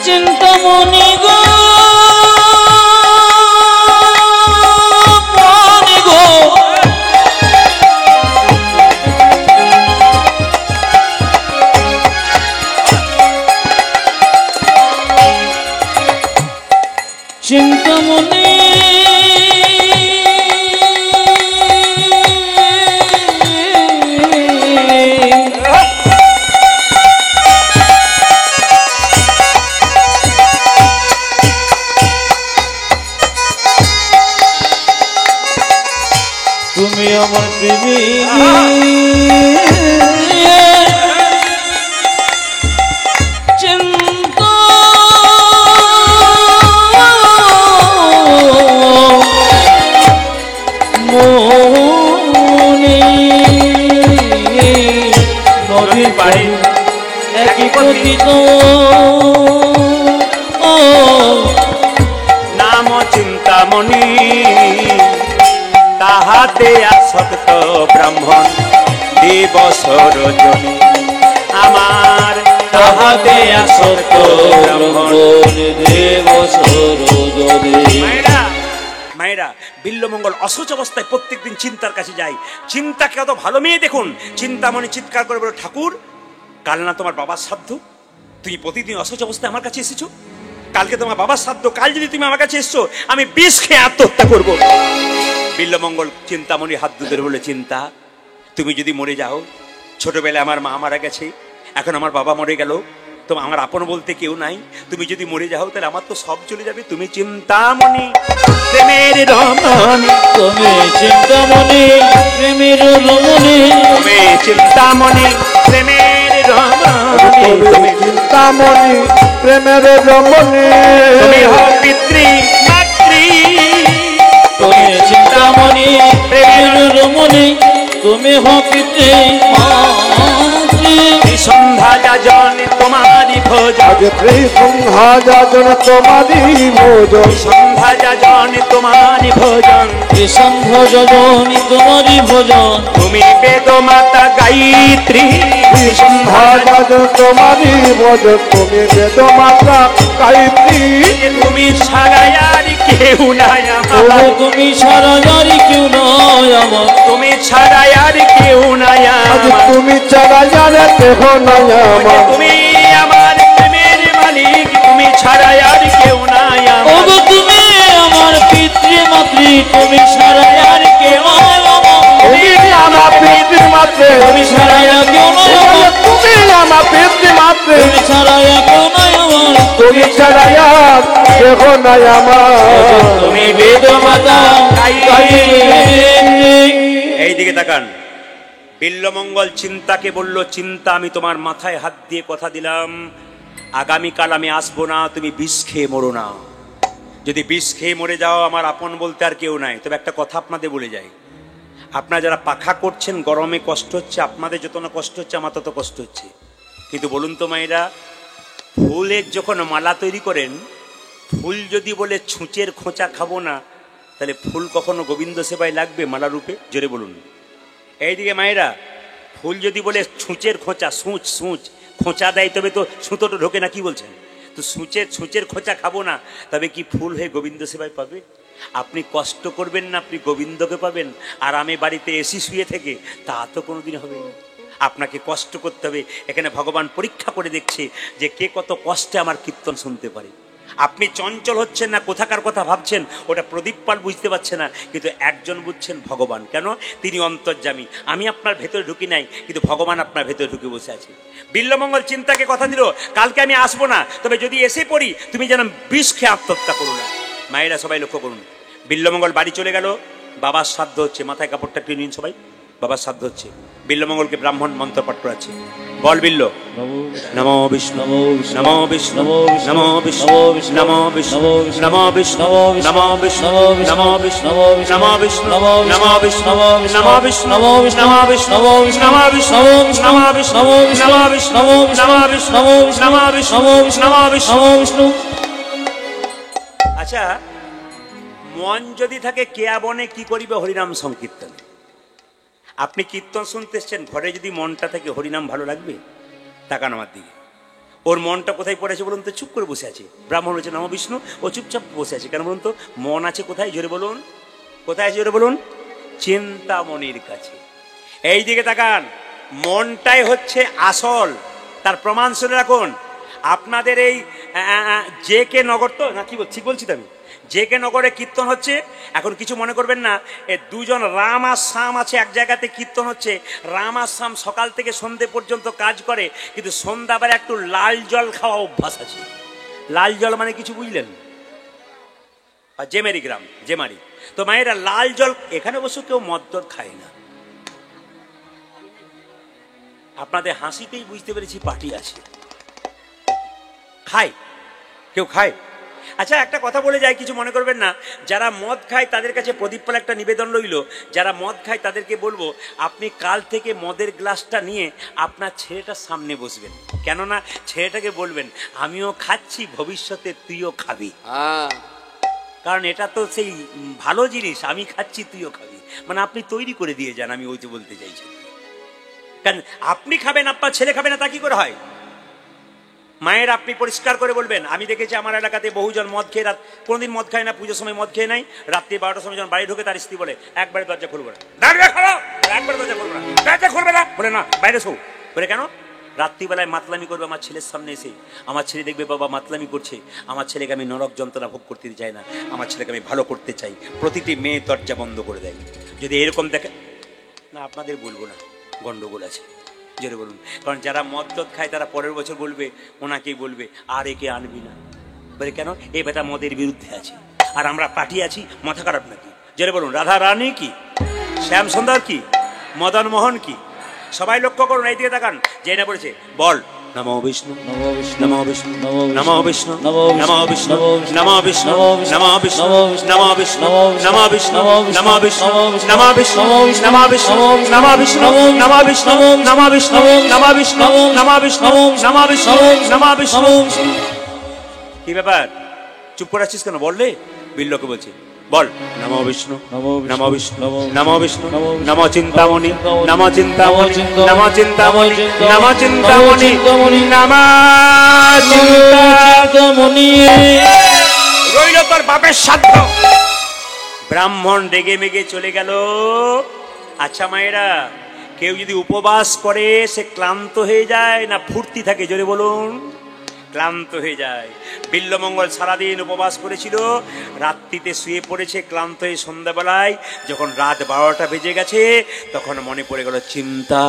চিন্তামণি গো, মণি গো, চিন্তামণি তুমি আমার প্রেমী চিন্তা মনে নদীর পাড়ে একই পতিত নাম চিন্তামণি, তাহাতে আসক্ত ব্রাহ্মণ দিবস রজনী। আমার তাহাতে আসক্ত ব্রাহ্মণ দিবস রজনী। মায়েরা, বিল্লমঙ্গল অসুচ অবস্থায় প্রত্যেকদিন চিন্তার কাছে যায়। চিন্তাকে কত ভালো মেয়ে দেখুন। চিন্তামণি চিৎকার করে বলে, ঠাকুর কাল না তোমার বাবার শ্রাদ্ধ, তুমি প্রতিদিন অসুচ অবস্থায় আমার কাছে এসেছো, কালকে তোমার বাবার শ্রাদ্ধ, কাল যদি তুমি আমার কাছে এসছো আমি বিষ খেয়ে আত্মহত্যা করবো। বিল্লমঙ্গল চিন্তামণি হাত ধরে বলে, চিন্তা তুমি যদি মরে যাও, ছোটবেলায় আমার মা মারা গেছে, এখন আমার বাবা মরে গেল, তো আমার আপন বলতে কেউ নাই, তুমি যদি মরে যাও তাহলে আমার তো সব চলে যাবে। তুমি চিন্তামণি প্রেমের রমণী, তুমি চিন্তামণি প্রেমের রমণী, তুমি চিন্তামণি প্রেমের রমণী, তুমি চিন্তামণি প্রেমের রমণী, তুমি হও পিতৃ মাতৃ, তুমি চিন্তামণি প্রেমের রমণী, তুমি হও পিতৃ মাতৃ। সন্ধ্যা যাজন তোমারি ভোজন, আজ ত্রিসন্ধ্যা যাজন তোমারি ভোজন, সন্ধ্যা যাজন তোমারি ভোজন, সন্ধ্যা যজনী তোমারি ভোজন, তুমি বেদ মাতা গায়ত্রী। সন্ধ্যা যাজন তোমারি ভোজন, তুমি বেদ মাতা গায়ত্রী। তুমি ছাড়া আর কেউ নাই আমার, ও তুমি সারা জারি কেউ নয় আমার, তুমি ছাড়া আর কেউ নাই আজ আমার, তুমি ছাড়া জানে কেহ নাই আমার, তুমি আমার প্রেমের মালিক, তুমি ছাড়া আর কেউ নাই ও আমার, গো তুমি আমার পিতৃ মাতৃ, তুমি সারা আর কেউ নয় আমার, তুমি আমার পিতৃ মাত্রে, তুমি সারা আর কেউ নয় আমার, তুমি আমার পিতৃ মাত্রে, তুমি সারা আর কেউ নয় আমার, তুমি ছাড়া কেহ নাই আমার, তুমি বেদ মাতা গায়ত্রী। এই দিকে তাকান। বিল্লমঙ্গল চিন্তাকে বলল, চিন্তা আমি তোমার মাথায় হাত দিয়ে কথা দিলাম, আগামীকাল আমি আসবো না, তুমি বিষ খেয়ে মরো না। যদি বিষ খেয়ে মরে যাও আমার আপন বলতে আর কেউ নাই। তবে একটা কথা আপনাদের বলে যাই, আপনারা যারা পাখা করছেন, গরমে কষ্ট হচ্ছে, আপনাদের যত না কষ্ট হচ্ছে আমার তত কষ্ট হচ্ছে। কিন্তু বলুন তো মায়েরা, ফুলের যখন মালা তৈরি করেন, ফুল যদি বলে ছুঁচের খোঁচা খাবো না, তাহলে ফুল কখনো গোবিন্দ সেবায় লাগবে মালা রূপে? জোরে বলুন। এইদিকে মায়েরা, ফুল যদি বলে ছুঁচের খোঁচা, সূচ খোঁচা দেয় তবে তো সুতোটা ঢোকে না, কি বলছেন? তো ছুঁচের খোঁচা খাবো না, তবে কি ফুল হয়ে গোবিন্দ সেবায় পাবে? আপনি কষ্ট করবেন না, আপনি গোবিন্দকে পাবেন। আর আমি বাড়িতে এসি শুয়ে থেকে, তা তো কোনোদিন হবে না। আপনাকে কষ্ট করতে হবে। এখানে ভগবান পরীক্ষা করে দেখছে যে কে কত কষ্টে আমার কীর্তন শুনতে পারে। আপনি চঞ্চল হচ্ছেন না, কোথাকার কথা ভাবছেন, ওটা প্রদীপ পাল বুঝতে পারছে না, কিন্তু একজন বুঝছেন, ভগবান। কেন? তিনি অন্তর্যামী। আমি আপনার ভেতরে ঢুকি নাই, কিন্তু ভগবান আপনার ভেতরে ঢুকে বসে আছে। বিল্লমঙ্গল চিন্তাকে কথা দিল, কালকে আমি আসবো না, তবে যদি এসে পড়ি তুমি যেন বিষ খেয়ে আত্মহত্যা করো না। মায়েরা সবাই লক্ষ্য করুন, বিল্লমঙ্গল বাড়ি চলে গেল, বাবার শ্রাদ্ধ হচ্ছে, মাথায় কাপড়টা একটু নিন সবাই, বাবার শ্রাদ্ধ হচ্ছে। বিল্লমঙ্গলকে ব্রাহ্মণ মন্ত্র পাঠ করাচ্ছে। বল বিল্ল, নমো বিষ্ণু নমো বিষ্ণু নমো বিষ্ণু নমো বিষ্ণু নমো বিষ্ণু নমো বিষ্ণু নমো বিষ্ণু নমো বিষ্ণু নমো বিষ্ণু নমো বিষ্ণু নমো বিষ্ণু নমো বিষ্ণু নমো বিষ্ণু নমো বিষ্ণু নমো বিষ্ণু নমো বিষ্ণু নমো বিষ্ণু। আচ্ছা, মন যদি থাকে কেয়া বনে কি করিবে হরিনাম সংকীর্তনে। আপনি কীর্তন শুনতে এসছেন, ঘরে যদি মনটা থাকে হরিনাম ভালো লাগবে? তাকান আমার দিকে, ওর মনটা কোথায় পড়েছে বলুন তো? চুপ করে বসে আছে। ব্রাহ্মণ হচ্ছে নম বিষ্ণু, ও চুপচাপ বসে আছে। কেন বলুন তো? মন আছে কোথায়? জোরে বলুন, কোথায় আছে? জোরে বলুন। চিন্তামণির কাছে। এই দিকে তাকান, মনটাই হচ্ছে আসল। তার প্রমাণ শুনে রাখুন। আপনাদের এই যে কে নগর, তো না কি ঠিক বলছি তো আমি, যে কে নগরে কীর্তন হচ্ছে। এখন কিছু মনে করবেন না, এ দুজন রাম আর শ্যাম আছে, এক জায়গাতে কীর্তন হচ্ছে। রাম আর শ্যাম সকাল থেকে সন্ধে পর্যন্ত কাজ করে, কিন্তু সন্ধ্যাবেলা একটু লাল জল খাওয়া অভ্যাস আছে। লাল জল মানে কিছু বুঝলেন? জেমারি গ্রাম, জেমারি। তো মায়েরা, লাল জল, এখানে অবশ্য কেউ মদ টদ খায় না। আপনাদের হাসিতেই বুঝতে পেরেছি পার্টি আছে। খায় কেউ? খায়। আচ্ছা, একটা কথা বলে যাই, কিছু মনে করবেন না। যারা মদ খায় তাদের কাছে প্রদীপ পাল একটা নিবেদন রইল। যারা মদ খায় তাদেরকে বলবো, আপনি কাল থেকে মদের গ্লাসটা নিয়ে আপনার ছেলেটার সামনে বসবেন। কেননা ছেলেটাকে বলবেন, আমিও খাচ্ছি, ভবিষ্যতে তুইও খাবি। কারণ এটা তো সেই ভালো জিনিস, আমি খাচ্ছি তুইও খাবি, মানে আপনি তৈরি করে দিয়ে যান। আমি ওই যে বলতে চাইছি, কারণ আপনি খাবেন, আপনার ছেলে খাবে না, তা কি করে হয়? মায়ের আপনি পরিষ্কার করে বলবেন, আমি দেখেছি আমার এলাকাতে বহুজন মদ খেয়ে রাত, কোনোদিন মদ খায় না, পুজোর সময় মদ খেয়ে নাই, রাত্রি 12টার সময় যখন বাড়ি ঢোকে তার স্ত্রী বলে, একবারে দরজা খুলবো না, একবারে দরজা খুলবো না, দরজা খুলবে না, বলে না বাইরে শো। বলে কেন? রাত্রিবেলায় মাতলামি করবে আমার ছেলের সামনে এসে। আমার ছেলে দেখবে বাবা মাতলামি করছে, আমার ছেলেকে আমি নরক যন্ত্রণা ভোগ করতে চাই না, আমার ছেলেকে আমি ভালো করতে চাই। প্রতিটি মেয়ে দরজা বন্ধ করে দেয়। যদি এরকম দেখে না, আপনাদের বলবো না, গন্ডগোল আছে। জোরে বলুন। কারণ যারা মদ টদ খায় তারা পরের বছর বলবে, ওনাকেই বলবে, আর একে আনবি না। বলে কেন? এ বেটা মদের বিরুদ্ধে আছে, আর আমরা পার্টি আছি, মাথা খারাপ নাকি? জোরে বলুন। রাধা রানী কি, শ্যাম সুন্দর কি, মদন মোহন কি? সবাই লক্ষ্য করুন, এই দিকে তাকান। যে না বলেছে, বল নমো বিষ্ণু নমো বিষ্ণু নমো বিষ্ণু নমো বিষ্ণু নমো বিষ্ণু নমো বিষ্ণু নমো বিষ্ণু নমো বিষ্ণু নমো বিষ্ণু নমো বিষ্ণু নমো বিষ্ণু নমো বিষ্ণু নমো বিষ্ণু নমো বিষ্ণু নমো বিষ্ণু নমো বিষ্ণু নমো বিষ্ণু নমো বিষ্ণু নমো বিষ্ণু। কি ব্যাপার, চুপ করে আছিস কেন? বললে। বিল্লকে বলছে, বল নমো বিষ্ণু নমো বিষ্ণু নমো বিষ্ণু নমো চিন্তামণি নমো চিন্তামণি নমো চিন্তামণি নমো চিন্তামণি নমো চিন্তামণি। রইল তোর বাপের সাধ্য। ব্রাহ্মণ রেগে মেগে চলে গেল। আচ্ছা মায়েরা, কেউ যদি উপবাস করে সে ক্লান্ত হয়ে যায় না ফুর্তি থাকে? জোরে বলুন। ক্লান্ত হয়ে যায়। বিল্লমঙ্গল সারাদিন উপবাস করেছিল, রাত্রিতে শুয়ে পড়েছে ক্লান্ত হয়ে। সন্ধ্যাবেলায় যখন রাত 12টা বেজে গেছে, তখন মনে পড়ে গেল চিন্তা,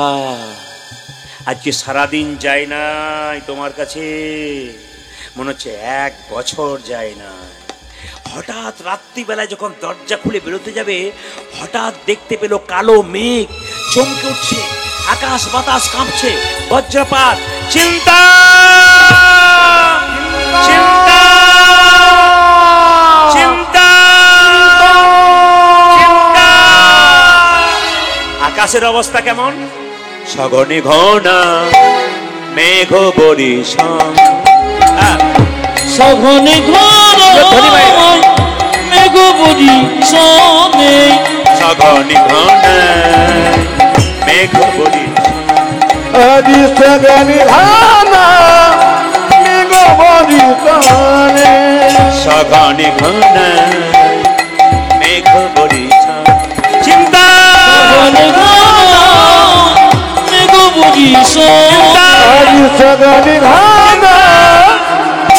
আজকে সারাদিন যায় নাই তোমার কাছে, মনে হচ্ছে 1 বছর যায় না। হঠাৎ রাত্রিবেলায় যখন দরজা খুলে বেরোতে যাবে, হঠাৎ দেখতে পেল কালো মেঘ চমকে উঠছে, আকাশ বাতাস কাঁপছে, বজ্রপাত। চিন্তা চিন্তা চিন্তা চিন্তা আকাশের অবস্থা কেমন? সঘনে ঘনা মেঘ বরিশন। সঘনে ঘনা মেঘ বরিশনে, সঘনে ঘনা মেঘ বরিশন। আজি সগনি ধানা মেঘ বরিশনে, সঘনে ঘনা মেঘ বরিশন। চিন্তা সঘনে ঘনা মেঘ বরিশনে, আজি সগনি ধানা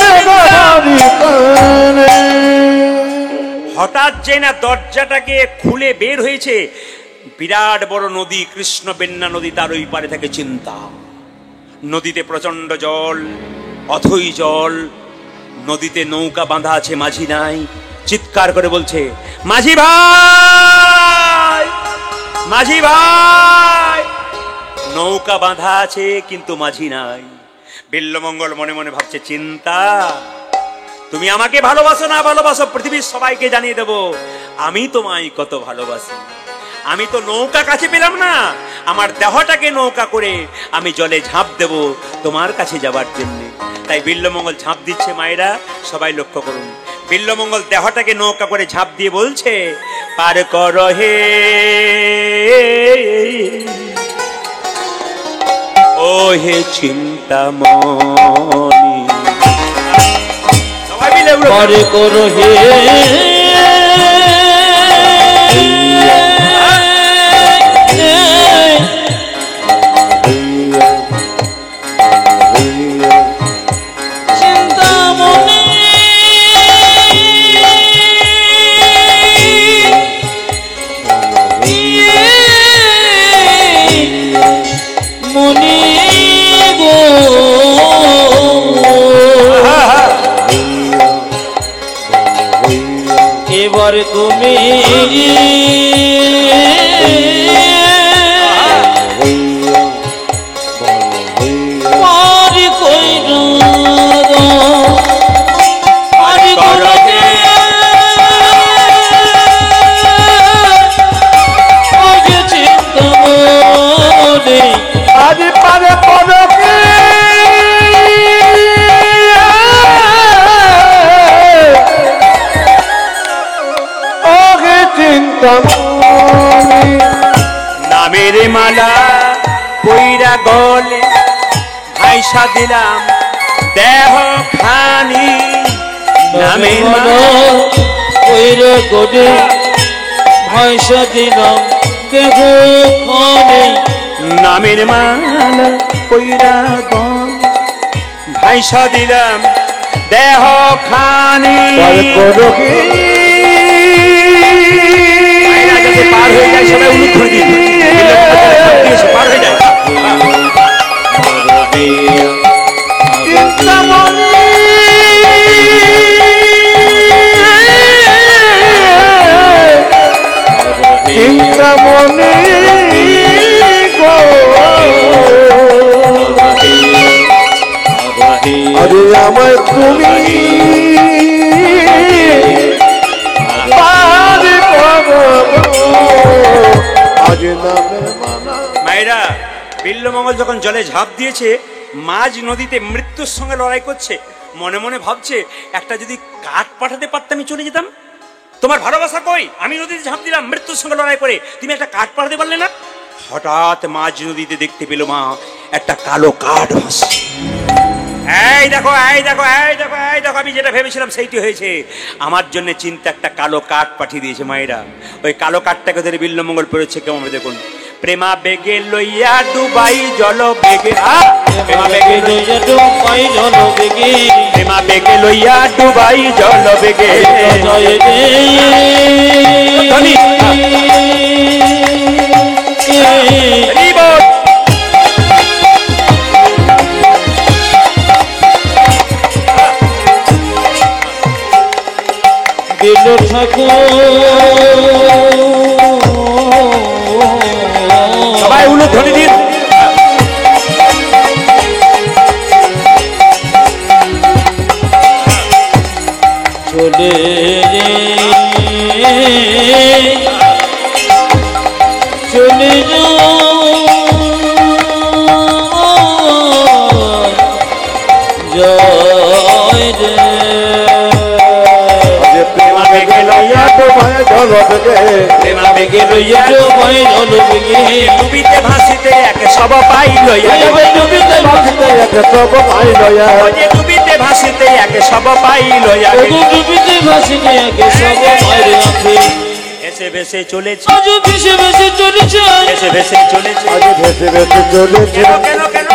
মেঘ বরিশনে। হঠাৎ যে না দরজাটাকে খুলে বের হয়েছে, বিরাট বড় নদী, কৃষ্ণ বেন্না নদী, তার ওই পারে থাকে চিন্তা। নদীতে প্রচন্ড জল, অথই জল, নদীতে নৌকা বাঁধা আছে, মাঝি নাই। চিৎকার করে বলছে, মাঝি ভাই, মাঝি ভাই। নৌকা বাঁধা আছে কিন্তু মাঝি নাই। বিল্বমঙ্গল মনে মনে ভাবছে, চিন্তা তুমি আমাকে ভালোবাসো না ভালোবাসো পৃথিবীর সবাইকে জানিয়ে দেব আমি তোমায় কত ভালোবাসি। আমি তো নৌকা কাছে পেলাম না, আমার দেহটাকে নৌকা করে আমি জলে ঝাঁপ দেব তোমার কাছে যাবার জন্য। তাই বিল্বমঙ্গল ঝাঁপ দিচ্ছে। মায়েরা সবাই লক্ষ্য করুন, বিল্বমঙ্গল দেহটাকে নৌকা করে ঝাঁপ দিয়ে বলছে, পার কর হে ও হে চিন্তামণি। সবাই মিলে পার কর হে চিন্তামণি, মনি গো এবার তুমি পারি কইরা দাও, পারি কইরা ওই যে চিন্তামণি, আজি পারে পদকে ওকে চিন্তামণি। নামের মালা পইরা গলে ভাইসা দিলাম দেহ খানি। নামের মালা ওইরে গোডে ভাইসা দিলাম দেহ খানি। নামের মালা পইরা গলে ভাইসা দিলাম দেহ খানি। পারে পদকে পার হয়ে যায়, সবাই উলুধ্বনি দিন। পার হয়ে যায়। চিন্তামণি চিন্তামণি গো, আরে আমায় তুমি পারি করো আজ নামের মালা। মায়েরা, বিল্বমঙ্গল যখন জলে ঝাঁপ দিয়েছে, মাঝ নদীতে মৃত্যুর সঙ্গে লড়াই করছে, মনে মনে ভাবছে, একটা যদি কাঠ পাঠাতে পারতাম আমি চলে যেতাম। তোমার ভালোবাসা কই? আমি নদীতে ঝাঁপ দিলাম মৃত্যুর সঙ্গে লড়াই করে, তুমি একটা কাঠ পাঠাতে পারলে না। হঠাৎ মাঝ নদীতে দেখতে পেল মা একটা কালো কাঠ ভাসছে। এই দেখো, এই দেখো, এই দেখো, এই দেখো, আমি যেটা ভেবেছিলাম সেইটি হয়েছে। আমার জন্য চিন্তা একটা কালো কাঠ পাঠিয়ে দিয়েছে মায়েরা। ওই কালো কাঠটাকে ধরে বিল্বমঙ্গল পড়েছে কেমন দেখুন। প্রেমা বেগে লইয়া ডুবাই জল বেগে, প্রেমা বেগে লইয়া ডুবাই জল বেগে, প্রেমা বেগে লইয়া ডুবাই জল বেগে। ধনী দিল ঠাকুর সবাই উলুধ্বনি দিন। চলে চলে যা থেকে প্রেম আবেগে লইয়া ডুবাই জল বেগে ডুবিতে ভাসিতে একে সব পাই লইয়া ডুবিতে ভাসিতে একে সব পাই লইয়া ডুবিতে ভাসিতে একে সব পাই লইয়া ডুবিতে ভাসিতে একে সব মায়ের আঁখে ভেসে ভেসে চলেছে আজ ভেসে ভেসে চলেছে ভেসে ভেসে চলেছে আজ ভেসে ভেসে চলেছে কেন কেন কেন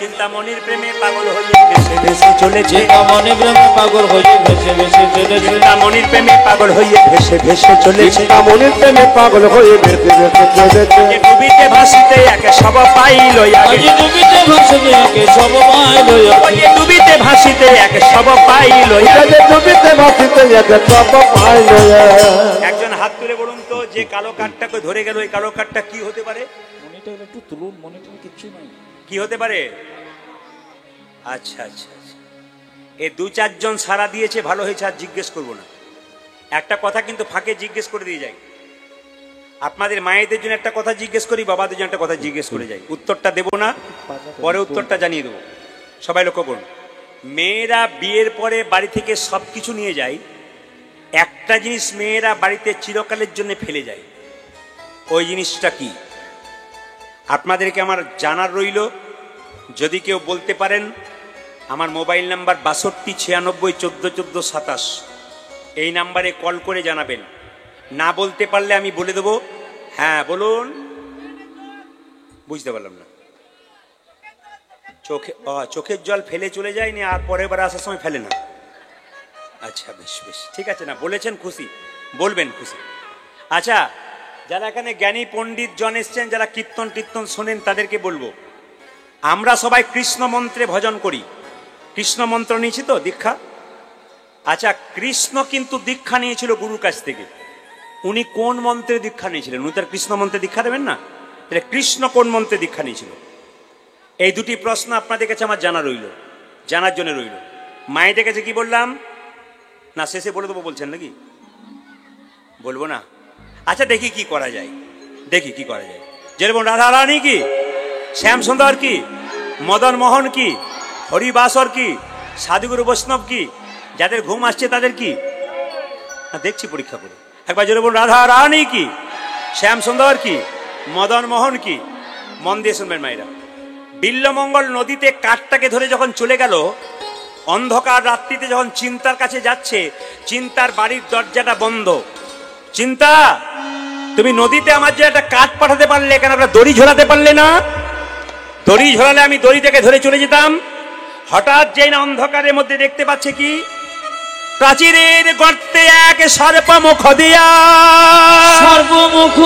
চিন্তামণির প্রেমে পাগল হয়ে ভেসে ভেসে চলেছে মনে প্রেমে পাগল হয়ে ভেসে ভেসে চলেছে চিন্তামণির প্রেমে পাগল হয়ে ভেসে ভেসে চলেছে মনের প্রেমে পাগল হয়ে ভেসে ভেসে চলেছে ডুবিতে ভাসিতে একে সব পাই লইয়া আজ ডুবিতে ভাসিতে একে সব মায়ের লইয়া ডুবিতে ভাসিতে একে সব পাই লইয়া ডুবিতে ভাসিতে একে সব পাই লইয়া একজন হাত তুলে বলুন তো যে কালো কাঠটাকে ধরে গেল এই কালো কাঠটা কি হতে পারে মনিটা একটু তুলুন মনিটা কিচ্ছু নাই কি হতে পারে আচ্ছা আচ্ছা আচ্ছা এই দু চারজন সারা দিয়েছে ভালো হয়েছে আর জিজ্ঞেস করবো না একটা কথা কিন্তু ফাঁকে জিজ্ঞেস করে দিয়ে যাই আপনাদের মায়েদের জন্য একটা কথা জিজ্ঞেস করি বাবাদের জন্য একটা কথা জিজ্ঞেস করে যাই উত্তরটা দেবো না পরে উত্তরটা জানিয়ে দেবো সবাই লক্ষ্য করুন মেয়েরা বিয়ের পরে বাড়ি থেকে সব কিছু নিয়ে যায় একটা জিনিস মেয়েরা বাড়িতে চিরকালের জন্য ফেলে যায় ওই জিনিসটা কি আপনাদেরকে আমার জানার রইল যদি কেউ বলতে পারেন আমার মোবাইল নাম্বার 6296141427 এই নাম্বারে কল করে জানাবেন না বলতে পারলে আমি বলে দেবো হ্যাঁ বলুন বুঝতে পারলাম না চোখের জল ফেলে চলে যায়নি আর পরের বার আসার সময় ফেলে না আচ্ছা বেশ বেশ ঠিক আছে না বলেছেন খুশি বলবেন খুশি আচ্ছা যারা এখানে জ্ঞানী পণ্ডিত জন এসছেন যারা কীর্তন টীর্তন শোনেন তাদেরকে বলবো আমরা সবাই কৃষ্ণ মন্ত্রে ভজন করি কৃষ্ণ মন্ত্র নিয়েছি তো দীক্ষা আচ্ছা কৃষ্ণ কিন্তু দীক্ষা নিয়েছিল গুরুর কাছ থেকে উনি কোন মন্ত্রে দীক্ষা নিয়েছিলেন উনি তার কৃষ্ণ মন্ত্রে দীক্ষা দেবেন না তাহলে কৃষ্ণ কোন মন্ত্রে দীক্ষা নিয়েছিল এই দুটি প্রশ্ন আপনাদের কাছে আমার জানা রইল জানার জন্য রইল মায়েদের কাছে কি বললাম না শেষে বলে দেবো বলছেন নাকি বলবো না আচ্ছা দেখি কি করা যায় দেখি কি করা যায় যেরকম রাধা রানী কি শ্যাম সুন্দর কি মদন মোহন কি হরিবাসর কি সাধুগুরু বৈষ্ণব কি যাদের ঘুম আসছে তাদের কি না দেখছি পরীক্ষা করে একবার যেরকম রাধা রানী কি শ্যাম সুন্দর কি মদন মোহন কি মন দিয়ে শুনবেন মায়েরা বিল্লমঙ্গল নদীতে কাঠটাকে ধরে যখন চলে গেল অন্ধকার রাত্রিতে যখন চিন্তার কাছে যাচ্ছে চিন্তার বাড়ির দরজাটা বন্ধ চিন্তা তুমি নদীতে আমার যে একটা কাঠ পাঠাতে পারলে কেন একটা দড়ি ঝোলাতে পারলে না দড়ি ঝোলালে আমি দড়ি থেকে ধরে চলে যেতাম হঠাৎ যেই না অন্ধকারের মধ্যে দেখতে পাচ্ছে কি প্রাচীরের গর্তে এক সর্পমুখ দিয়া সর্বমুখ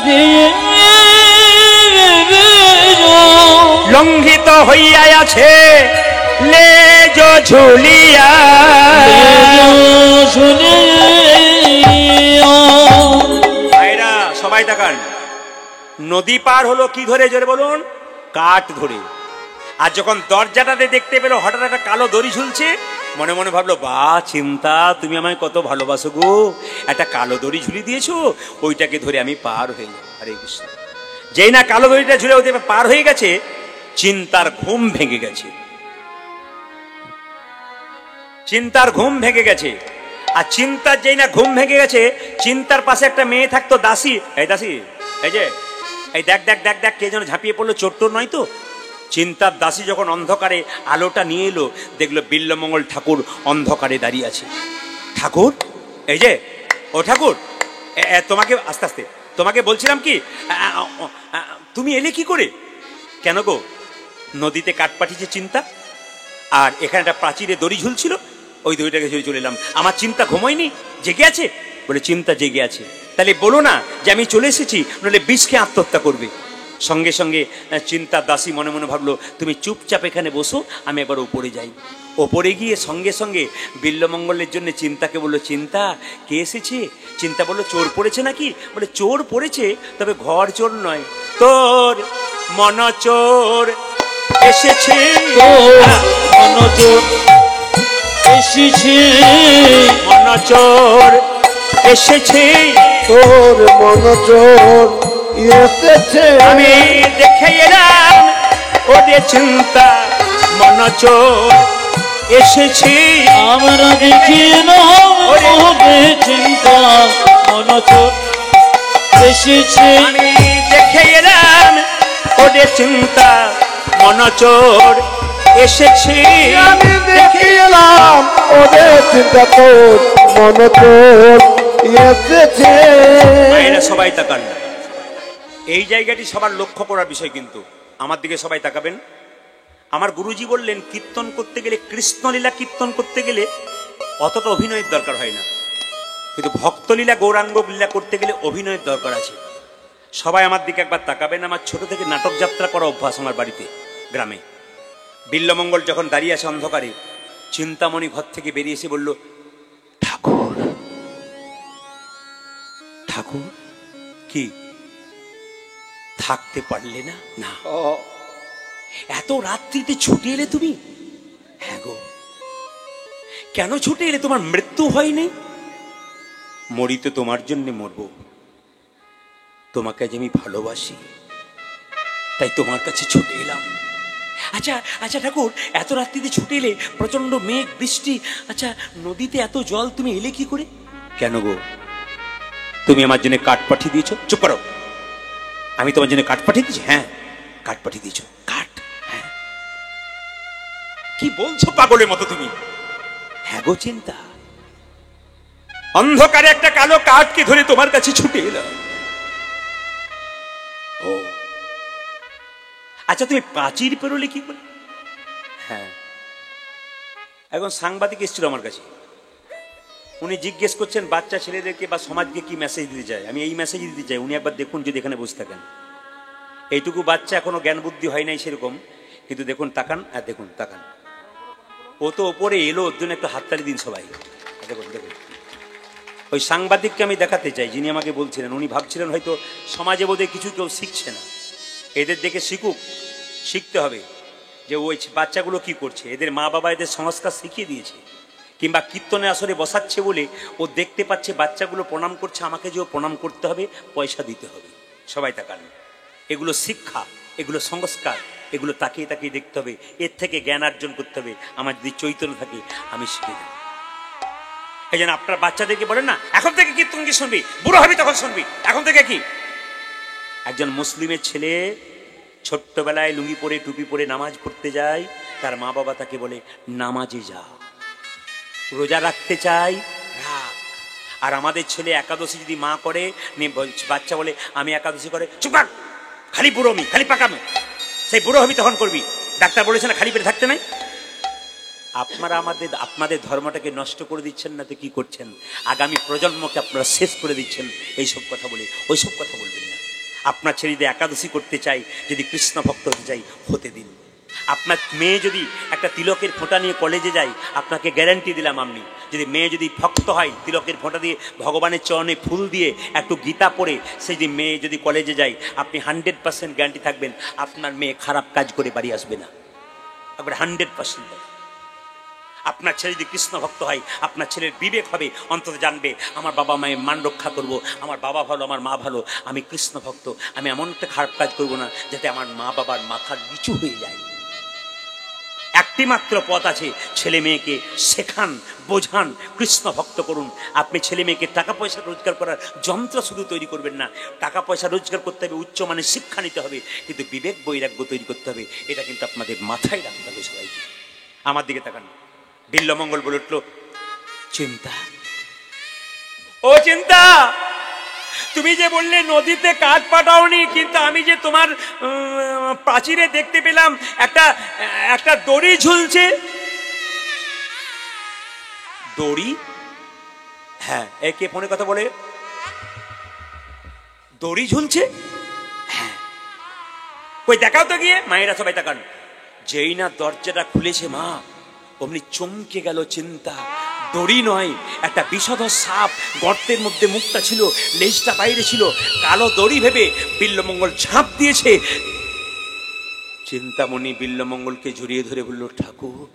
দিয়ে লঙ্ঘিত হইয়া আছে লেজ ঝুলিয়া ভাইরা সবাই তাকান নদী পার হলো কি ধরে জোরে বলুন কাঠ ধরে আর যখন দরজাটাতে দেখতে পেলো হঠাৎ একটা কালো দড়ি ঝুলছে মনে মনে ভাবলো বা চিন্তা তুমি আমায় কত ভালোবাসো গো একটা কালো দড়ি ঝুলি দিয়েছো ওইটাকে ধরে আমি পার হয়ে যাই হরে কৃষ্ণ যেই না কালো দড়িটা ঝুলে ওতে পার হয়ে গেছে চিন্তার ঘুম ভেঙে গেছে চিন্তার ঘুম ভেঙে গেছে আর চিন্তার যেই না ঘুম ভেঙে গেছে চিন্তার পাশে একটা মেয়ে থাকতো দাসী এই দাসী এই যে এই দেখ দেখ দেখ দেখ কে যেন ঝাঁপিয়ে পড়লো চোট্টর নয় তো চিন্তার দাসী যখন অন্ধকারে আলোটা নিয়ে এলো দেখলো বিল্লমঙ্গল ঠাকুর অন্ধকারে দাঁড়িয়ে আছে ঠাকুর এই যে ও ঠাকুর তোমাকে আস্তে আস্তে তোমাকে বলছিলাম কি তুমি এলে কি করে কেন গো নদীতে কাঠ পাঠিয়েছে চিন্তা আর এখানে একটা প্রাচীরে দড়ি ঝুলছিল ওই দড়িটাকে ঝুলে চলে এলাম আমার চিন্তা ঘুমোয়নি জেগে আছে বলে চিন্তা জেগে আছে তাহলে বলো না যে আমি চলে এসেছি নইলে বিষকে আত্মহত্যা করবে সঙ্গে সঙ্গে চিন্তার দাসী মনে মনে ভাবলো তুমি চুপচাপ এখানে বসো আমি একবার ওপরে যাই ওপরে গিয়ে সঙ্গে সঙ্গে বিল্লমঙ্গলের জন্য চিন্তাকে বললো চিন্তা কে এসেছে চিন্তা বললো চোর পড়েছে নাকি বলে চোর পড়েছে তবে ঘর চোর নয় তোর মন চোর এসেছে মন চোর এসেছে মন চোর এসেছে তোর মন চোর এসেছে আমি দেখে এলাম ওদের চিন্তা মন চোর এসেছি। আমরা দেখিলাম মোদের চিন্তা মনচোর এসেছে। আমি দেখে এলাম ওদের চিন্তা মনচোর এসেছি। আমি দেখে এলাম ওদের চিন্তা তোর মন তোর এসেছে। মায়েরা সবাই তাকান, এই জায়গাটি সবার লক্ষ্য করার বিষয়, কিন্তু আমার দিকে সবাই তাকাবেন। আমার গুরুজি বললেন কীর্তন করতে গেলে, কৃষ্ণলীলা কীর্তন করতে গেলে অতটা অভিনয়ের দরকার হয় না, কিন্তু ভক্তলীলা গৌরাঙ্গ লীলা করতে গেলে অভিনয়ের দরকার আছে। সবাই আমার দিকে একবার তাকাবেন। আমার ছোট থেকে নাটক যাত্রা করা অভ্যাস আমার বাড়িতে গ্রামে। বিল্লমঙ্গল যখন দাঁড়িয়ে আছে অন্ধকারে, চিন্তামণি ঘর থেকে বেরিয়ে এসে বলল, ঠাকুর ঠাকুর কি থাকতে পারলে না? না, এত রাত্রিতে ছুটে এলে তুমি? হ্যাঁ গো। কেন ছুটে এলে? তোমার মৃত্যু হয়নি? মরি তো তোমার জন্য মরবো, তোমাকে আজ আমি ভালোবাসি, তাই তোমার কাছে ছুটে এলাম। আচ্ছা আচ্ছা ঠাকুর, এত রাত্রিতে ছুটে এলে, প্রচন্ড মেঘ বৃষ্টি, আচ্ছা নদীতে এত জল, তুমি এলে কি করে? কেন গো, তুমি আমার জন্য কাঠ পাঠিয়ে দিয়েছ? চুপ করো। আমি তোমার জন্য কাঠ পাঠিয়ে দিয়েছি? হ্যাঁ, কাঠ পাঠিয়ে দিয়েছ। কাঠ? হ্যাঁ। কি বলছো পাগলের মতো তুমি? হ্যাঁ গো, চিন্তা। অন্ধকারে একটা কালো কাঠকে ধরে তোমার কাছে ছুটে এলাম। ও আচ্ছা, তুমি প্রাচীর পেরোলে কি করে? হ্যাঁ, এখন সাংবাদিক এসেছিল আমার কাছে, উনি জিজ্ঞেস করছেন বাচ্চা ছেলেদেরকে বা সমাজকে কি মেসেজ দিতে চায়। আমি এই মেসেজ দিতে চাই, উনি একবার দেখুন যদি এখানে বসে থাকেন। এইটুকু বাচ্চা, এখনো জ্ঞান বুদ্ধি হয় নাই সেরকম, কিন্তু দেখুন, তাকান, আর দেখুন, তাকান। ও তো ওপরে এলো, ওর জন্য একটু হাততালি দিন সবাই। দেখুন দেখুন, ওই সাংবাদিককে আমি দেখাতে চাই যিনি আমাকে বলছিলেন। উনি ভাবছিলেন হয়তো সমাজে বোধহয় কিছু কেউ শিখছে না, এদের দেখে শিখুক। শিখতে হবে যে ওই বাচ্চাগুলো কি করছে, এদের মা বাবা এদের সংস্কার শিখিয়ে দিয়েছে, কিংবা কীর্তনে আসরে বসাচ্ছে বলে ও দেখতে পাচ্ছে বাচ্চাগুলো প্রণাম করছে, আমাকে যে ও প্রণাম করতে হবে, পয়সা দিতে হবে। সবাই তাকান, এগুলো শিক্ষা, এগুলো সংস্কার, এগুলো তাকিয়ে তাকিয়ে দেখতে হবে, এর থেকে জ্ঞান অর্জন করতে হবে। আমার যদি চৈতন্য থাকে আমি শিখে যাব। এই জন্য আপনার বাচ্চাদেরকে বলেন না, এখন থেকে কীর্তন কি শুনবি, বুড়ো হবি তখন শুনবি, এখন থেকে কি। একজন মুসলিমের ছেলে ছোট্টবেলায় লুঙ্গি পরে টুপি পরে নামাজ পড়তে যায়, তার মা বাবা তাকে বলে নামাজে যা। রোজা রাখতে চাই, রাখ। আর আমাদের ছেলে একাদশী যদি মা করে, বাচ্চা বলে আমি একাদশী করে, চুপ কর, খালি বুড়ো হবি, খালি পাকামো, সেই বুড়ো হবি তখন করবি। ডাক্তার বলেছে না খালি পেটে থাকতে নাই। আপনারা আপনাদের ধর্মটাকে নষ্ট করে দিচ্ছেন না তো কি করছেন? আগামী প্রজন্মকে আপনারা শেষ করে দিচ্ছেন এইসব কথা বলে। ওইসব কথা বলবেন না। আপনার ছেলে যদি একাদশী করতে চাই, যদি কৃষ্ণ ভক্ত হতে চাই, হতে দিন। আপনার মেয়ে যদি একটা তিলকের ফোঁটা নিয়ে কলেজে যায়, আপনাকে গ্যারান্টি দিলাম, আপনি যদি মেয়ে যদি ভক্ত হয়, তিলকের ফোঁটা দিয়ে ভগবানের চরণে ফুল দিয়ে একটু গীতা পড়ে, সেই যদি মেয়ে যদি কলেজে যায়, আপনি 100% গ্যারান্টি থাকবেন আপনার মেয়ে খারাপ কাজ করে বাড়ি আসবে না। একবার 100%। আপনার ছেলে যদি কৃষ্ণ ভক্ত হয়, আপনার ছেলের বিবেক হবে, অন্তত জানবে আমার বাবা মায়ের মান রক্ষা করব, আমার বাবা ভালো, আমার মা ভালো, আমি কৃষ্ণ ভক্ত, আমি এমন একটা খারাপ কাজ করব না যাতে আমার মা বাবার মাথার নিচু হয়ে যায়। একটি মাত্র পথ আছে, ছেলে মেয়েকে শেখান, বোঝান, কৃষ্ণ ভক্ত করুন। আপনি ছেলে মেয়েকে টাকা পয়সা রোজগার করার যন্ত্র শুধু তৈরি করবেন না, টাকা পয়সা রোজগার করতে হবে, উচ্চমানের শিক্ষা নিতে হবে, কিন্তু বিবেক বৈরাগ্য তৈরি করতে হবে। এটা কিন্তু আপনাদের মাথায় রাখতে হবে সবাইকে। আমার দিকে তাকান। বিল্লমঙ্গল বলে উঠল, চিন্তা, ও চিন্তা, তুমি যে বললে নদীতে কাঠ পাঠাওনি, কিন্তু আমি যে তোমার প্রাচীরে দেখতে পেলাম একটা দড়ি ঝুলছে। দড়ি? হ্যাঁ। একে ফোনে কথা বলে, দড়ি ঝুলছে? হ্যাঁ। কই দেখাও তো গিয়ে। মায়েরা সবাই তাকান। যেই না দরজাটা খুলেছে মা, অমনি চমকে গেল চিন্তা। দড়ি নয়, একটা বিষধর সাপ, গর্তের মধ্যে মুখটা ছিল, লেজটা বাইরে ছিল, কালো দড়ি ভেবে বিল্লমঙ্গল ঝাঁপ দিয়েছে। চিন্তামণি বিল্লমঙ্গলকে জড়িয়ে ধরে বলল, ঠাকুর,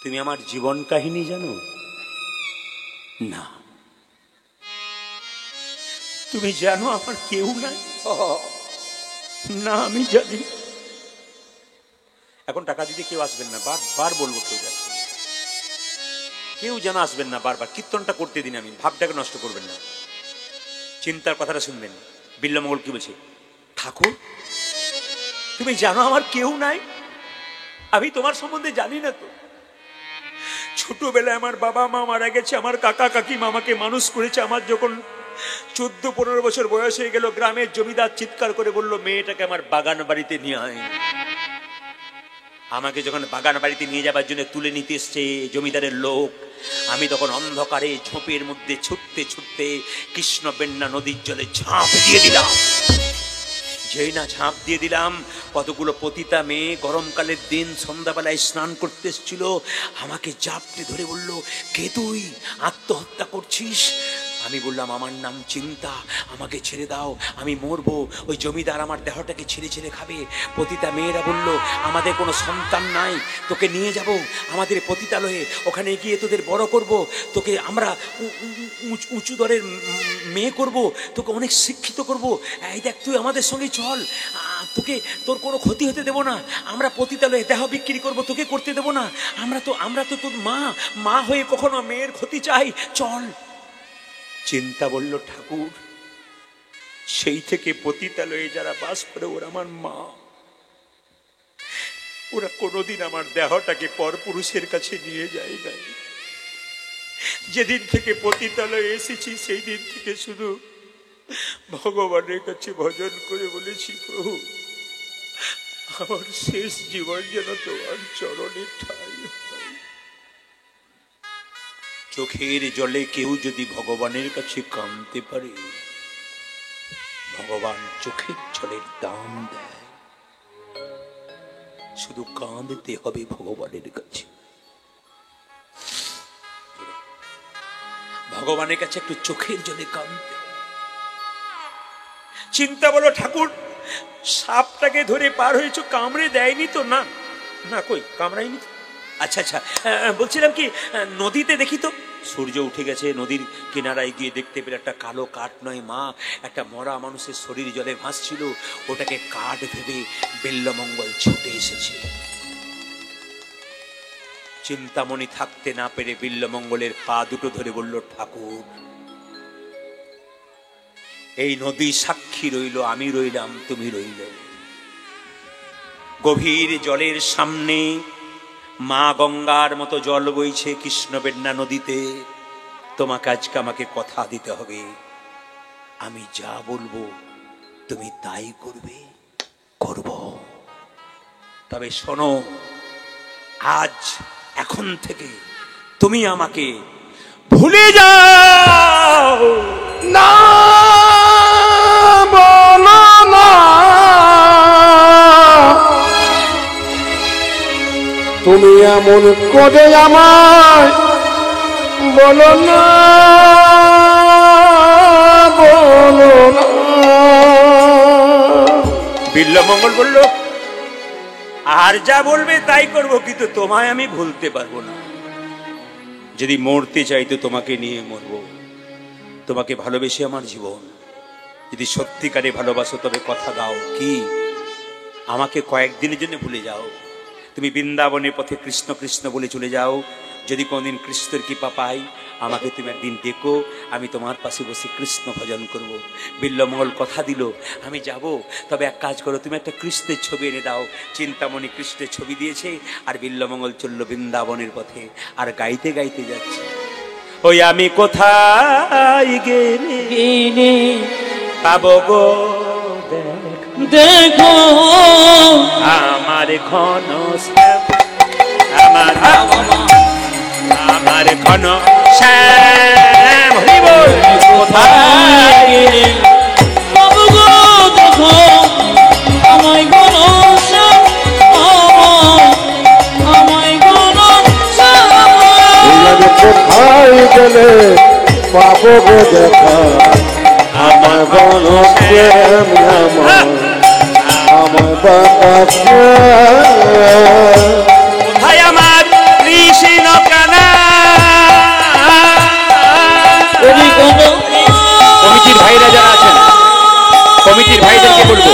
তুমি আমার জীবন কাহিনী জানো? না। তুমি জানো আমার কেউ নাই? না, আমি জানি। এখন টাকা দিতে কেউ আসবেন না, বারবার বলবো কেউ যাচ্ছেন না, কেউ যেন আসবেন না, বারবার কীর্তনটা করতে দিন, আমি ভাবটাকে নষ্ট করবেন না, চিন্তার কথাটা শুনবেন। বিল্লমঙ্গল কি বলছে, ঠাকুর তুমি জানো আমার কেউ নাই, আমি তোমার সম্বন্ধে জানি না তো। ছোটবেলায় আমার বাবা মা মারা গেছে, আমার কাকা কাকিমা আমাকে মানুষ করেছে। আমার যখন 14-15 বছর বয়স হয়ে গেল, গ্রামের জমিদার চিৎকার করে বলল, মেয়েটাকে আমার বাগান বাড়িতে নিয়ে আয়। আমাকে যখন বাগান বাড়িতে নিয়ে যাবার জন্য তুলে নিতে এসছে জমিদারের লোক, আমি তখন অন্ধকারে ঝোপের মধ্যে ছুটতে ছুটতে কৃষ্ণবেন্না নদীর জলে ঝাঁপ দিয়ে দিলাম। যেই না ঝাঁপ দিয়ে দিলাম, কতগুলো পতিতা মেয়ে গরমকালের দিন সন্ধ্যাবেলায় স্নান করতে এসেছিল, আমাকে জাপটে ধরে বলল, কে তুই, আত্মহত্যা করছিস? আমি বললাম, আমার নাম চিন্তা, আমাকে ছেড়ে দাও, আমি মরবো, ওই জমিদার আমার দেহটাকে ছেড়ে ছেড়ে খাবে। পতিতা মেয়েরা বলল, আমাদের কোনো সন্তান নাই, তোকে নিয়ে যাব আমাদের পতিতালয়ে, ওখানে গিয়ে তোদের বড় করব, তোকে আমরা উঁচু দরের মেয়ে করব, তোকে অনেক শিক্ষিত করব, এই দেখ তুই আমাদের সঙ্গে চল, তোকে তোর কোনো ক্ষতি হতে দেব না, আমরা পতিতালয়ে দেহ বিক্রি করব, তোকে করতে দেব না, আমরা তো তোর মা হয়ে কখনো মেয়ের ক্ষতি চাই, চল। চিন্তা বলল, ঠাকুর সেই থেকে পতিতালয়ে যারা বাস করে ওরা আমার মা, ওরা কোনোদিন আমার দেহটাকে পরপুরুষের কাছে নিয়ে যায় নাই। যেদিন থেকে পতিতালয়ে এসেছি সেই দিন থেকে শুধু ভগবানের কাছে ভজন করে বলেছি, প্রভু আমার শেষ জীবন যেন তোমার চরণে ঠাঁই হয়। চোখের জলে কেউ যদি ভগবানের কাছে কাঁদতে পারে, ভগবান চোখের জলের দাম দেয়। শুধু কাঁদতে হবে ভগবানের কাছে, ভগবানের কাছে একটু চোখের জলে কাঁদতে। চিন্তা বলো, ঠাকুর সাপটাকে ধরে পার হয়েছ, কামড়ে দেয়নি তো? না না, কই কামড়ায়নি তো। আচ্ছা আচ্ছা, বলছিলাম কি, নদীতে দেখি তো সূর্য উঠে গেছে, নদীর কিনারায় গিয়ে দেখতে পেলে একটা কালো কাঠ নয় মা, একটা মরা মানুষের শরীর জলে ভাসছিল, ওটাকে কাঠ ভেবে বিল্লমঙ্গল ছুটে এসেছে। চিন্তামণি থাকতে না পেরে বিল্লমঙ্গলের পা দুটো ধরে বলল, ঠাকুর এই নদী সাক্ষী রইল, আমি রইলাম, তুমি রইল। গভীর জলের সামনে মা গঙ্গার মতো জল বইছে কৃষ্ণবেন্না নদীতে। তোমাকে আজকে আমাকে কথা দিতে হবে, আমি যা বলবো তুমি তাই করবে। করব, তবে শোনো, আজ এখন থেকে তুমি আমাকে ভুলে যাও। না বলো না, তুমি এমন করে আমায় বলো না, বলো না। বিল্লমঙ্গল বলল, আর যা বলবে তাই করব, কিন্তু তোমায় আমি ভুলতে পারবো না। যদি মরতে চাই তো তোমাকে নিয়ে মরব, তোমাকে ভালোবেসে আমার জীবন। যদি সত্যিকারে ভালোবাসো তবে কথা দাও, কি আমাকে কয়েকদিনের জন্য ভুলে যাও। তুমি বৃন্দাবনের পথে কৃষ্ণ কৃষ্ণ বলে চলে যাও। যদি কোনদিন কৃষ্ণের কৃপা পাই, আমাকে তুমি একদিন ডেকো, আমি তোমার পাশে বসে কৃষ্ণ ভজন করব। বিল্লমঙ্গল কথা দিল, আমি যাব, তবে এক কাজ করো, তুমি একটা কৃষ্ণের ছবি এনে দাও। চিন্তামণি কৃষ্ণের ছবি দিয়েছে, আর বিল্লমঙ্গল চলল বৃন্দাবনের পথে, আর গাইতে গাইতে যাচ্ছে, ওই আমি কোথায় গেলে পাবো গো দেখো আমার ঘন আমার ঘন শ্যাম। হরি বল। কোথায় গেলে পাবো গো দেখো আমায় ঘন শ্যাম, আমায় ঘন শ্যাম। কোথায় গেলে পাবো গো দেখা আমার ঘন শ্যাম, আমার বাবা কোথায় আমার কৃষ্ণ কানা। কমিটির ভাইরা যারা আছেন, কমিটির ভাইদেরকে বলবো,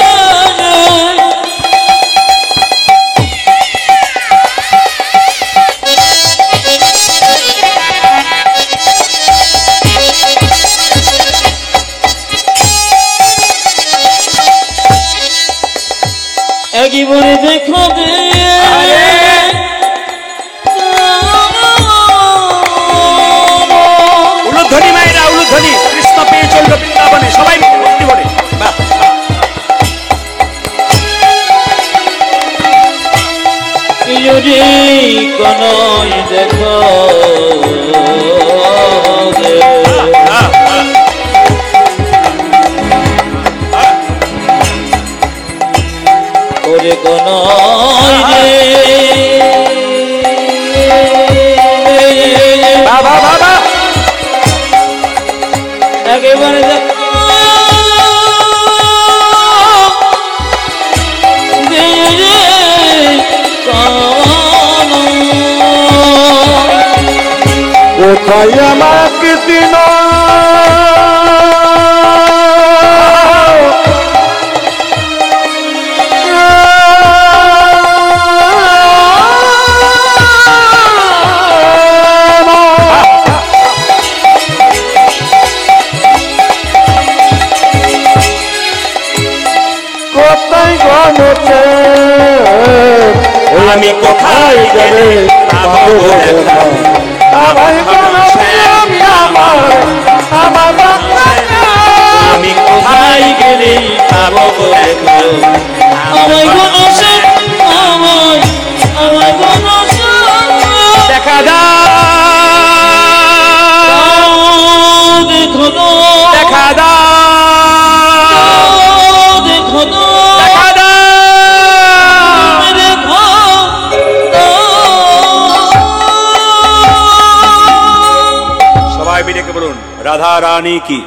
একবার দেখো দে উলুধ্বনি মায়েরা, উলুধ্বনি। কৃষ্ণ পেয়ে চলল বৃন্দাবনে, সবাই মিলে ভক্তি করে। বাহ, যদি কোন দেখো দে বাহ, বাহ। ওরে কোন বাবা বাবা একেবারে দেখো দে রে কোন কোথায় আমার কৃষ্ণ কোথায় গণতে আমি কোথায় গেলে পাবো দেখা? আমার আমি কোথায় গেলে পাবো দেখা? আমায় গণসে আমায় গণসে দেখা দাও, দেখো দেখা দাও, দেখো দেখা দাও। দেখো সবাই মিলে কে বলুন, রাধা রানী কি।